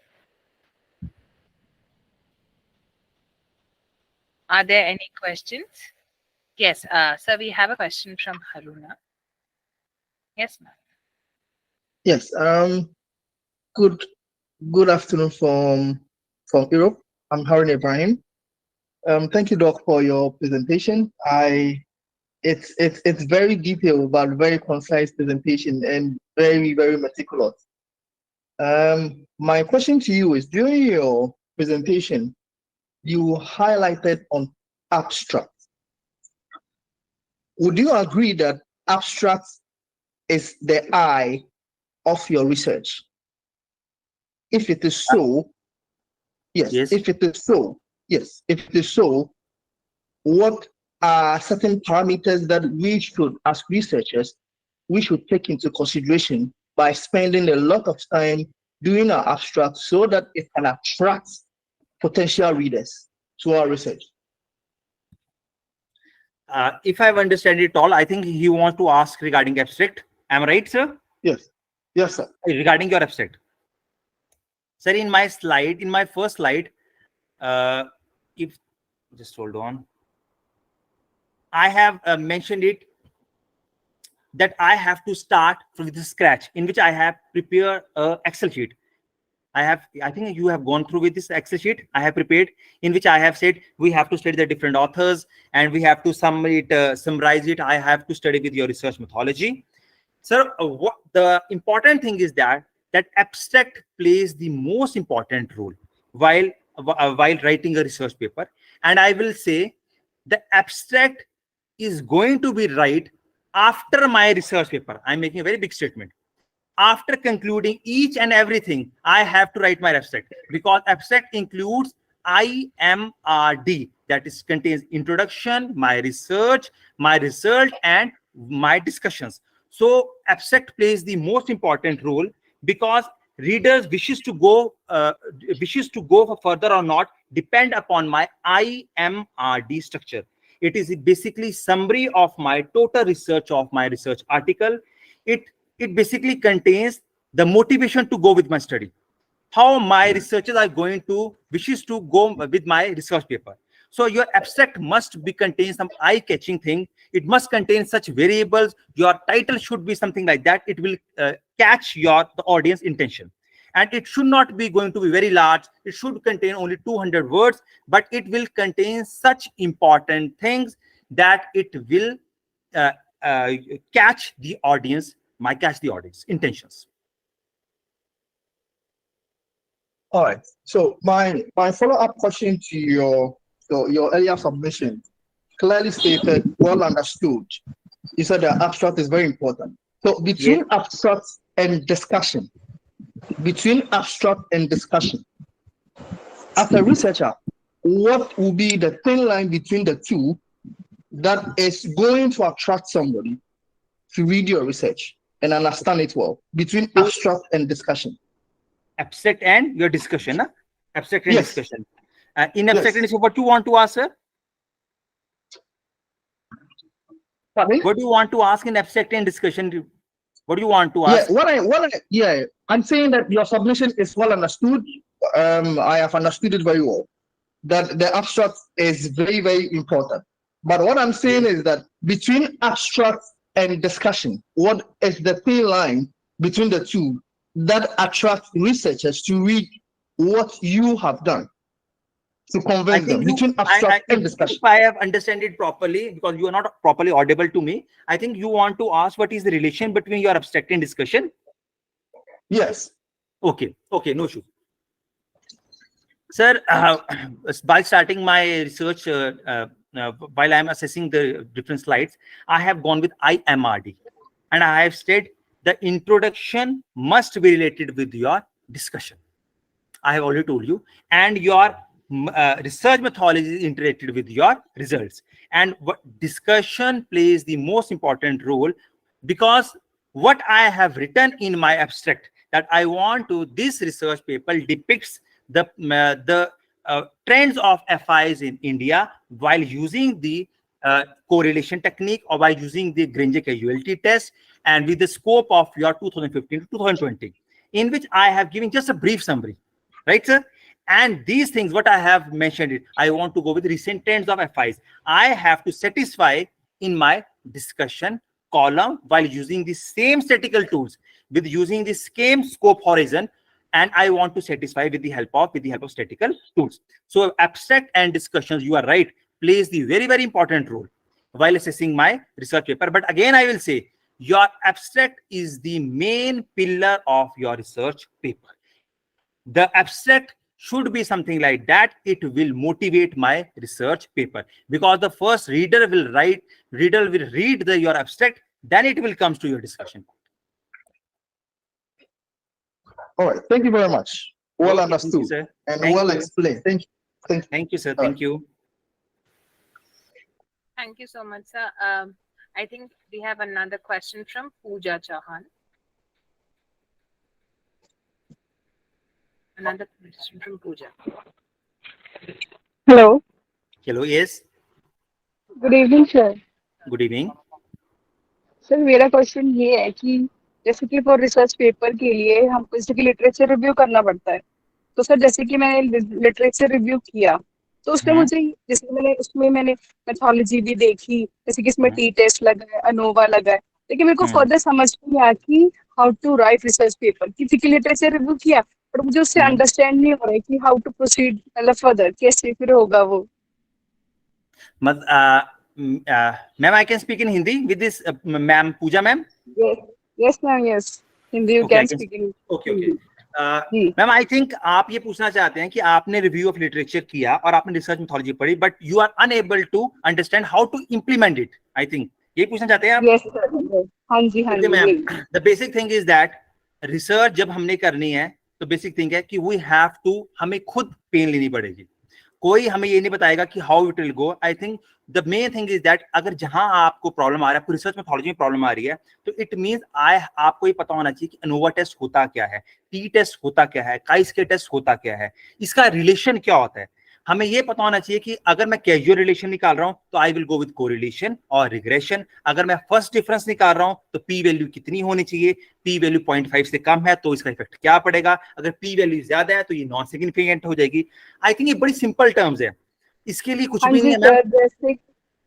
Are there any questions? Yes, sir, we have a question from Haruna. Yes, ma'am. Yes. Good afternoon from Europe. I'm Harun Ibrahim. Thank you, Doc, for your presentation. It's very detailed but very concise presentation and very, very meticulous. My question to you is, during your presentation, you highlighted on abstract. Would you agree that abstract is the eye of your research? If it is so, yes. Yes. If it is so, yes. If it is so, what are certain parameters that we should, as researchers, we should take into consideration by spending a lot of time doing our abstract so that it can attract potential readers to our research? If I've understand it all, I think you want to ask regarding abstract. Am I right, sir? Yes. Yes, sir. Regarding your abstract. Sir, in my first slide, if just hold on, I have mentioned it that I have to start from the scratch, in which I have prepared a Excel sheet. I think you have gone through with this Excel sheet I have prepared, in which I have said we have to study the different authors and we have to summarize it. I have to study with your research methodology. Sir, what the important thing is that abstract plays the most important role while writing a research paper. And I will say the abstract is going to be right after my research paper. I'm making a very big statement. After concluding each and everything, I have to write my abstract, because abstract includes IMRD, that is contains introduction, my research, my result, and my discussions. So abstract plays the most important role, because readers wishes to go for further or not depend upon my IMRD structure. It is basically summary of my total research of my research article. It basically contains the motivation to go with my study, how my researchers are going to wishes to go with my research paper. So your abstract must be contain some eye-catching thing. It must contain such variables. Your title should be something like that. It will catch the audience intention. And it should not be going to be very large. It should contain only 200 words, but it will contain such important things that it will catch the audience intentions. All right. So my follow-up question to your earlier submission clearly stated, well understood. You said that abstract is very important. So between abstract and discussion, as a researcher, what will be the thin line between the two that is going to attract somebody to read your research and understand it well, between abstract and discussion? Abstract and your discussion, huh? Abstract and Yes. discussion. In abstract and Yes. discussion, what you want to ask, sir? Pardon? What do you want to ask in abstract and discussion? What do you want to ask? I'm saying that your submission is well understood. I have understood it very well. That the abstract is very, very important. But what I'm saying is that between abstract and discussion, what is the thin line between the two that attracts researchers to read what you have done, to convince them between abstract and discussion? If I have understood it properly, because you are not properly audible to me, I think you want to ask what is the relation between your abstract and discussion? Yes. Okay, no issue. Sir, by starting my research, while I'm assessing the different slides, I have gone with IMRD. And I have said the introduction must be related with your discussion. I have already told you. And your research methodology is integrated with your results. And what discussion plays the most important role, because what I have written in my abstract, that I want to, this research paper depicts the trends of FIs in India while using the correlation technique or by using the Granger casualty test, and with the scope of your 2015 to 2020, in which I have given just a brief summary, right, sir? And these things, what I have mentioned it, I want to go with recent trends of FIs. I have to satisfy in my discussion column while using the same statistical tools, with using the same scope horizon, and I want to satisfy with the help of statistical tools. So abstract and discussions, you are right, plays the very, very important role while assessing my research paper. But again, I will say your abstract is the main pillar of your research paper. The abstract should be something like that. It will motivate my research paper, because the first reader will read your abstract, then it will comes to your discussion. All right. Thank you very much. Well Okay, thank you, understood sir. and Thank well you. explained. Thank you. Thank you, sir. All Thank you. Thank you so much, sir. I think we have another question from Pooja Chauhan. Another question from Pooja. Hello Hello, yes. Good evening sir Good evening. Sir मेरा question ये है कि जैसे कि for research paper के लिए हमको जैसे कि लिटरेचर रिव्यू करना पड़ता है, तो सर जैसे कि मैंने लिटरेचर रिव्यू किया तो उसमें हम्म। मुझे जैसे मैंने मेथोलॉजी भी देखी, जैसे कि इसमें हम्म। टी टेस्ट लगा है, अनोवा लगा है, लेकिन मेरे को हम्म। फर्दर समझ नहीं आया कि how to write research paper. कि लिटरेचर रिव्यू किया बट मुझे उससे हम्म। अंडरस्टैंड नहीं हो रहा है कि हाउ टू प्रोसीड, मतलब फर्दर कैसे फिर होगा वो। Ma'am, I can speak in Hindi with this ma'am Pooja ma'am. Yes ma'am, yes Hindi you Okay, I can can. Speak in Okay, okay. जी मैम, आई थिंक आप ये पूछना चाहते हैं कि आपने रिव्यू ऑफ लिटरेचर किया और आपने रिसर्च मेथोलॉजी पढ़ी, but you are unable to understand how to implement it. I think ये पूछना चाहते हैं आप। यस सर, हाँ जी हाँ ओके जी मैम, यही। The basic thing is that research जब हमने करनी है तो बेसिक थिंग है कि वी हैव टू, हमें खुद पेन लेनी पड़ेगी। कोई हमें ये नहीं बताएगा कि how it will go. I think the main thing is that अगर जहां आपको प्रॉब्लम आ रहा है, आपको रिसर्च मेथोलॉजी में प्रॉब्लम आ रही है, तो इट मींस आपको ये पता होना चाहिए कि अनोवा टेस्ट होता क्या है, टी टेस्ट होता क्या है, काइस्के टेस्ट होता क्या है, इसका रिलेशन क्या होता है। हमें ये पता होना चाहिए कि अगर मैं कैजुअल रिलेशन निकाल रहा हूं तो I will go with correlation और रिग्रेशन। अगर मैं फर्स्ट डिफरेंस निकाल रहा हूं तो पी वैल्यू कितनी होनी चाहिए, पी वैल्यू 0.5 से कम है तो इसका इफेक्ट क्या पड़ेगा, अगर पी वैल्यू ज्यादा है तो ये नॉन सिग्निफिकेंट हो जाएगी। आई थिंक ये बड़ी सिंपल टर्म्स है, इसके लिए कुछ हाँ भी नहीं जी है मैम। सर, जैसे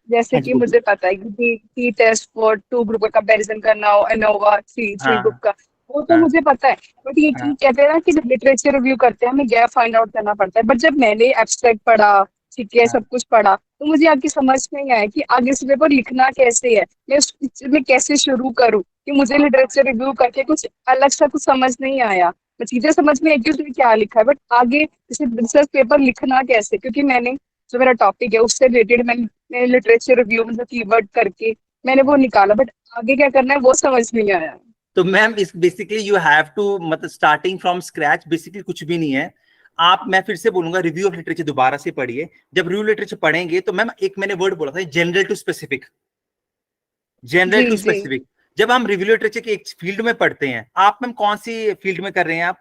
जैसे हाँ जी कि बोलिए। मुझे पता है कि t test for two group का कंपैरिजन करना हो, अनोवा थ्री ग्रुप हाँ का, वो तो हाँ मुझे पता है। बट ये हाँ कि कहते हैं ना कि जब लिटरेचर रिव्यू करते हैं हमें गैप फाइंड आउट करना पड़ता है। बट जब मैंने एब्स्ट्रैक्ट पढ़ा, ठीक है, हाँ। सब कुछ पढ़ा, तो मुझे आगे समझ नहीं आया कि आगे इस पेपर लिखना कैसे है, मैं उसमें कैसे शुरू करूँ। कि मुझे लिटरेचर रिव्यू करके कुछ अलग सा कुछ समझ नहीं आया। मैं चीजें समझ में आई कि उसमें क्या लिखा है, बट आगे जैसे रिसर्च पेपर लिखना कैसे, क्योंकि मैंने जो मेरा टॉपिक है उससे रिलेटेड मैंने लिटरेचर रिव्यू में कीवर्ड करके मैंने वो निकाला, बट आगे क्या करना है वो समझ नहीं आया। तो मैम इस बेसिकली यू हैव टू, मतलब स्टार्टिंग फ्रॉम स्क्रैच, बेसिकली कुछ भी नहीं है। आप, मैं फिर से बोलूंगा, रिव्यू ऑफ लिटरेचर दोबारा से पढ़िए। जब रिव्यू लिटरेचर पढ़ेंगे तो मैम एक मैंने वर्ड बोला था, general to specific, general to जी जी, स्पेसिफिक। जब हम रिव्यू लिटरेचर के एक फील्ड में पढ़ते हैं, आप मैम कौन सी फील्ड में कर रहे हैं आप?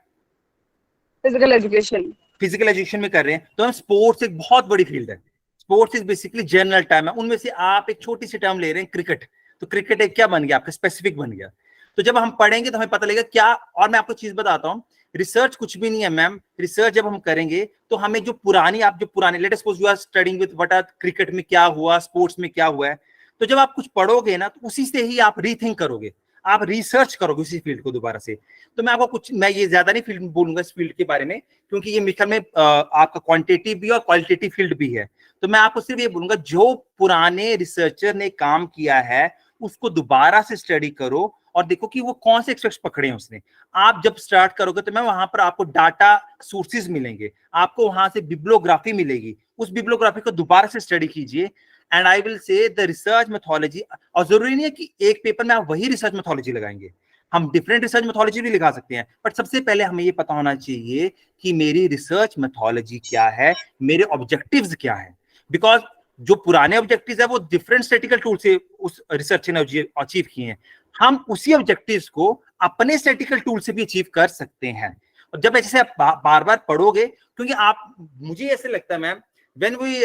Physical education. फिजिकल एजुकेशन में कर रहे हैं, तो हम स्पोर्ट्स एक बहुत बड़ी फील्ड है। Sports is basically general term है, उनमें से आप एक छोटी सी टर्म ले रहे हैं क्रिकेट, तो क्रिकेट एक क्या बन गया आपका, स्पेसिफिक बन गया। तो जब हम पढ़ेंगे तो हमें पता लगेगा क्या। और मैं आपको चीज बताता हूँ, रिसर्च कुछ भी नहीं है मैम। रिसर्च जब हम करेंगे तो हमें जो पुराने let us suppose you are studying with what are cricket में क्या हुआ, स्पोर्ट्स में क्या हुआ है, तो जब आप कुछ पढ़ोगे ना तो उसी से ही आप रीथिंक करोगे, आप रिसर्च करोगे उसी फील्ड को दोबारा से। तो मैं आपको कुछ, मैं ये ज्यादा नहीं फील्ड बोलूंगा इस फील्ड के बारे में, क्योंकि ये मिशन में आपका क्वांटिटेटिव भी और क्वालिटेटिव फील्ड भी है। तो मैं आपको सिर्फ ये बोलूंगा, जो पुराने रिसर्चर ने काम किया है उसको दोबारा से स्टडी करो और देखो कि वो कौन से एक्सपेक्ट्स पकड़े हैं उसने। आप जब स्टार्ट करोगे तो मैं वहां पर आपको डाटा सोर्सेज मिलेंगे, आपको वहां से बिब्लियोग्राफी मिलेगी, उस बिब्लियोग्राफी को दोबारा से स्टडी कीजिए। And I will say the research methodology, और जरूरी नहीं है कि एक पेपर में आप वही रिसर्च मेथोलॉजी लगाएंगे, हम डिफरेंट रिसर्च मेथोलॉजी भी लिखा सकते हैं। बट सबसे पहले हमें ये पता होना चाहिए कि मेरी रिसर्च मेथोलॉजी क्या है, मेरे ऑब्जेक्टिव्स क्या है। बिकॉज जो पुराने ऑब्जेक्टिव्स है वो डिफरेंट स्टैटिस्टिकल टूल से उस रिसर्च ने अचीव किए हैं, हम उसी ऑब्जेक्टिव्स को अपने स्टैटिस्टिकल टूल से भी अचीव कर सकते हैं। और जब ऐसे आप बार बार पढ़ोगे, क्योंकि आप, मुझे ऐसे लगता है मैम, व्हेन वी,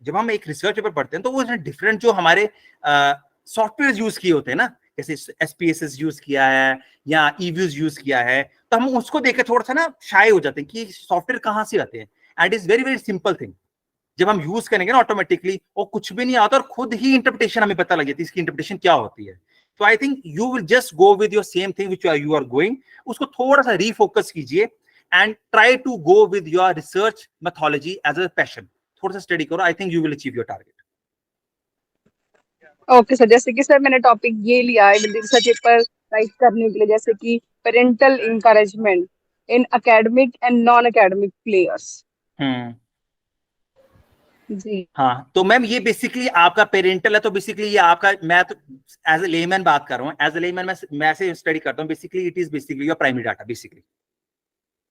जब हम एक रिसर्च पेपर पढ़ते हैं तो वो डिफरेंट जो हमारे सॉफ्टवेयर यूज किए होते हैं ना, जैसे SPSS यूज किया है या EViews यूज किया है, तो हम उसको देखकर थोड़ा सा ना शाय हो जाते हैं कि सॉफ्टवेयर कहाँ से आते हैं। And is very very simple thing, जब हम यूज करेंगे ना ऑटोमेटिकली वो कुछ भी नहीं आता और खुद ही इंटरप्रिटेशन हमें पता लग जाती है इसकी इंटरप्रिटेशन क्या होती है। तो I think you will just go with your same thing which you are going, उसको थोड़ा सा रीफोकस कीजिए and try to go with your research methodology as a passion. थोड़ा सा स्टडी करो, I think you will achieve your target. Okay sir, जैसे कि sir मैंने टॉपिक ये लिया है रिसर्च पेपर राइट करने के लिए, जैसे कि parental encouragement, in academic and non-academic players. जी. हाँ, तो मैम ये बेसिकली आपका पेरेंटल है, तो बेसिकली ये आपका, मैं तो एज ए लेमैन बात कर रहा हूँ, एज ए लेमैन मैं ऐसे स्टडी करता हूँ, basically it is basically your primary data, basically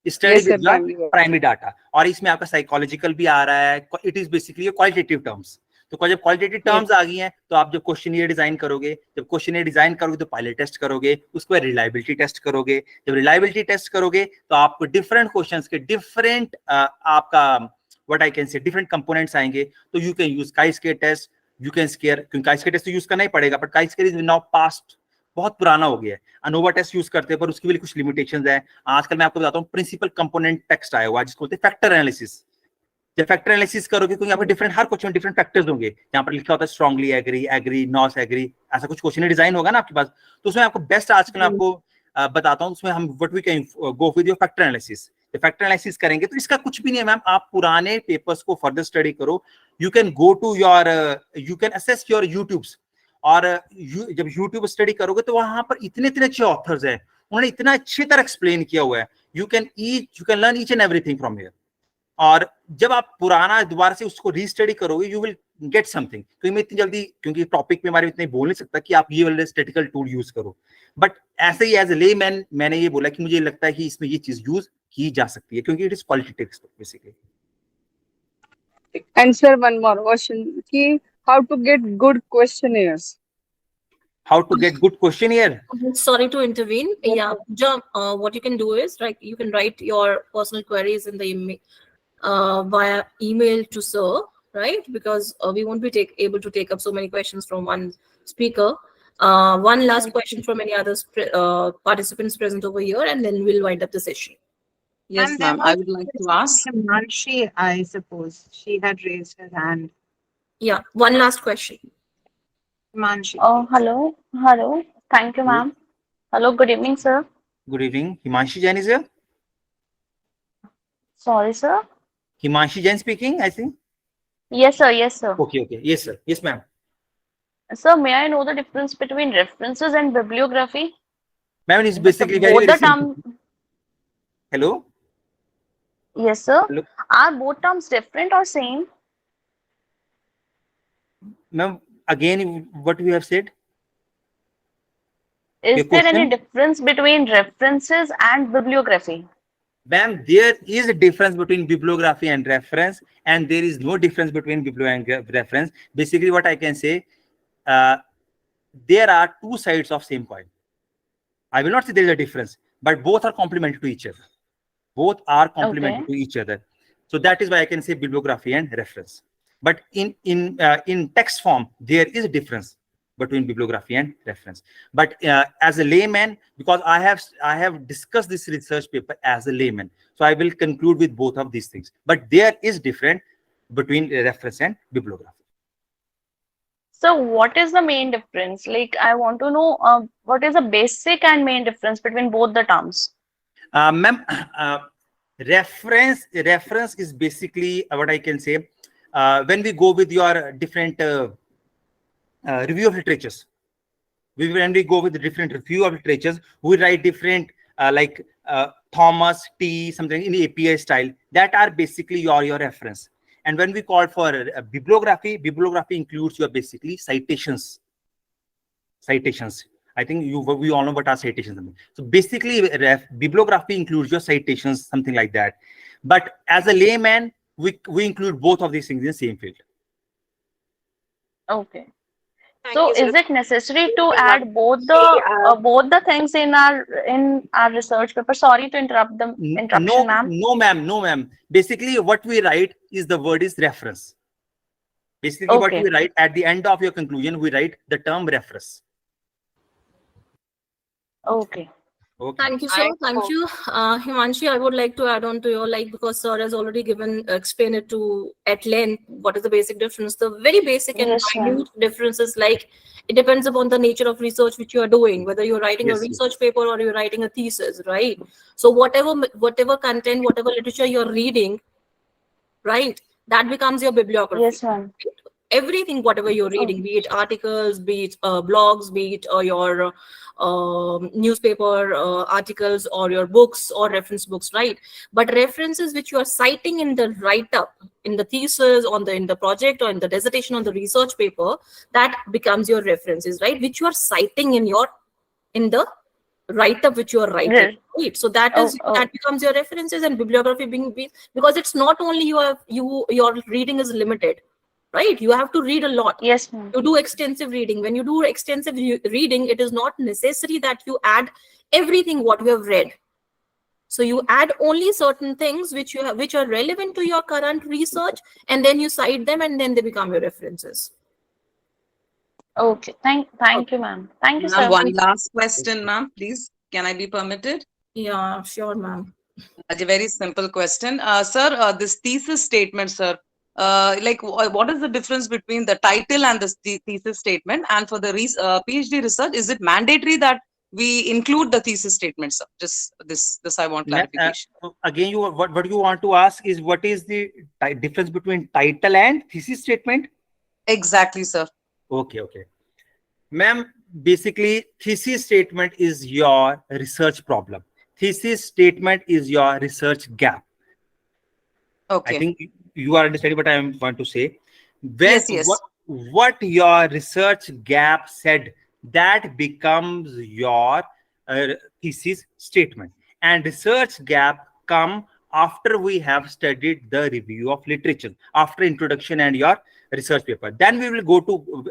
study Yes, sir, with your primary data. Primary data, और इसमें आपका साइकोलॉजिकल भी आ रहा है, it is basically qualitative terms. तो जब क्वालिटेटिव टर्म्स आ गई हैं, तो आप जब क्वेश्चनियर डिजाइन करोगे, तो पायलट टेस्ट करोगे, उसके बाद रिलायबिलिटी टेस्ट करोगे, जब रिलायबिलिटी टेस्ट करोगे तो आपको डिफरेंट क्वेश्चंस के डिफरेंट आपका what I can say different components आएंगे, तो you can use chi-square test, you can scare, क्योंकि chi-square टेस्ट तो यूज करना ही पड़ेगा, but chi-square is now past, बहुत पुराना हो गया है। अनोवा टेस्ट यूज करते हैं, पर उसकी भी कुछ लिमिटेशंस है। आजकल मैं आपको बताता हूँ, प्रिंसिपल कंपोनेंट टेक्स्ट आया हुआ है जिसको बोलते हैं फैक्टर एनालिसिस। जब फैक्टर एनालिसिस करोगे, क्योंकि यहाँ पर डिफरेंट, हर क्वेश्चन में डिफरेंट फैक्टर्स होंगे, यहाँ पर लिखा होता है स्ट्रांगली एग्री, नॉट एग्री, ऐसा कुछ क्वेश्चन डिजाइन होगा ना आपके पास, तो उसमें आपको बेस्ट आजकल आपको बताता हूँ, उसमें हम what we can go with your factor analysis. Factor analysis करेंगे तो इसका कुछ भी नहीं है मैम, आप पुराने पेपर्स को फर्दर स्टडी करो, you can go to your, you can assess your YouTubes, और जब यूट्यूब स्टडी करोगे तो वहां पर इतने अच्छे ऑथर्स हैं, उन्होंने इतना अच्छी तरह एक्सप्लेन किया हुआ है, you can learn each and everything from here. और जब आप पुराना दोबारा से उसको रीस्टडी करोगे, यू विल गेट समथिंग। तो मैं इतनी जल्दी, क्योंकि टॉपिक में हमारे इतने बोल नहीं सकता कि आप ये वाले स्टैटिकल टूल यूज करो, बट ऐसे ही एज ए लेमैन मैंने ये बोला कि मुझे लगता है कि इसमें ये चीज यूज की जा सकती है, क्योंकि it is qualitative basically. And sir, one more question. Ki, how to get good questionnaires? How to get good questionnaire? Sorry to intervene. Yeah, what you can do is, like, you can write your personal queries in the email via email to sir, right? Because we won't be able to take up so many questions from one speaker. One last question from any other participants present over here, and then we'll wind up the session. Yes, And there ma'am. I was would like to ask. Himanshi, I suppose she had raised her hand. Yeah, one last question. Himanshi. Oh, hello. Thank you, ma'am. Hello, good evening, sir. Good evening. Himanshi Jain is here. Sorry, sir. Himanshi Jain speaking, I think. Yes, sir. Okay. Yes, sir. Yes, ma'am. Sir, may I know the difference between references and bibliography? Ma'am, it's basically Both very the simple. term. Hello? Yes, sir. Hello? Are both terms different or same? Ma'am, again, what we have said? Is Your there any question? difference between references and bibliography? Ma'am, there is a difference between bibliography and reference, and there is no difference between bibliography and reference. Basically, what I can say, there are two sides of same coin. I will not say there is a difference, but both are complementary to each other. Both are complementary to each other. So that is why I can say bibliography and reference. But in text form, there is a difference between bibliography and reference. But as a layman, because I have discussed this research paper as a layman, so I will conclude with both of these things. But there is difference between reference and bibliography. So what is the main difference? Like, I want to know what is the basic and main difference between both the terms? Ma'am, reference is basically what I can say. When we go with your different review of literatures, when we go with the different review of literatures, we write different like Thomas T something in API style, that are basically your reference. And when we call for bibliography includes your basically citations. I think we all know what are citations. So basically, bibliography includes your citations, something like that. But as a layman, we include both of these things in the same field. Okay. So is it necessary to add both the things in our research paper? Sorry to interrupt the interruption, ma'am. No, ma'am. Basically, what we write is the word is reference. Basically, what we write at the end of your conclusion, we write the term reference. Okay. Thank you, sir. Thank you. Himanshi, I would like to add on to your, because sir has already explained it at length, what is the basic difference. The very basic and minute difference is it depends upon the nature of research which you are doing, whether you're writing a research paper or you're writing a thesis, right? So whatever content, whatever literature you're reading, right, that becomes your bibliography. Yes, ma'am. everything, whatever you're reading, be it articles, be it blogs, be it your newspaper articles, or your books or reference books, right? But references which you are citing in the write-up, in the thesis, in the project, or in the dissertation, on the research paper, that becomes your references, right? Which you are citing in the write-up which you are writing, right? So that that becomes your references. And bibliography being because it's not only your reading is limited, right? You have to read a lot. Yes, ma'am. You do extensive reading. When you do extensive reading, it is not necessary that you add everything what you have read. So you add only certain things which are relevant to your current research, and then you cite them, and then they become your references. Okay. Thank you, ma'am. Thank you, Ma'am, sir. one last question, ma'am, please. Can I be permitted? Yeah, sure, ma'am. A very simple question. Sir, this thesis statement, sir, like what is the difference between the title and the thesis statement? And for the PhD research, is it mandatory that we include the thesis statement, sir? Just this I want clarification. Again, what you want to ask is what is the difference between title and thesis statement? Exactly, sir. Okay. Ma'am, basically, thesis statement is your research problem. Thesis statement is your research gap. Okay. I think you are understanding what I want to say. Yes. What your research gap said, that becomes your thesis statement. And research gap come after we have studied the review of literature, after introduction and your research paper. Then we will go to,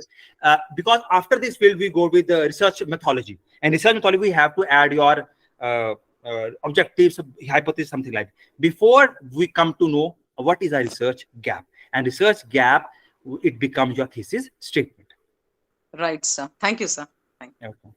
because after this field, we go with the research methodology. And research methodology, we have to add your objectives, hypothesis, something like that. Before we come to know what is a research gap. And research gap, it becomes your thesis statement. Right, sir. Thank you, sir. Okay.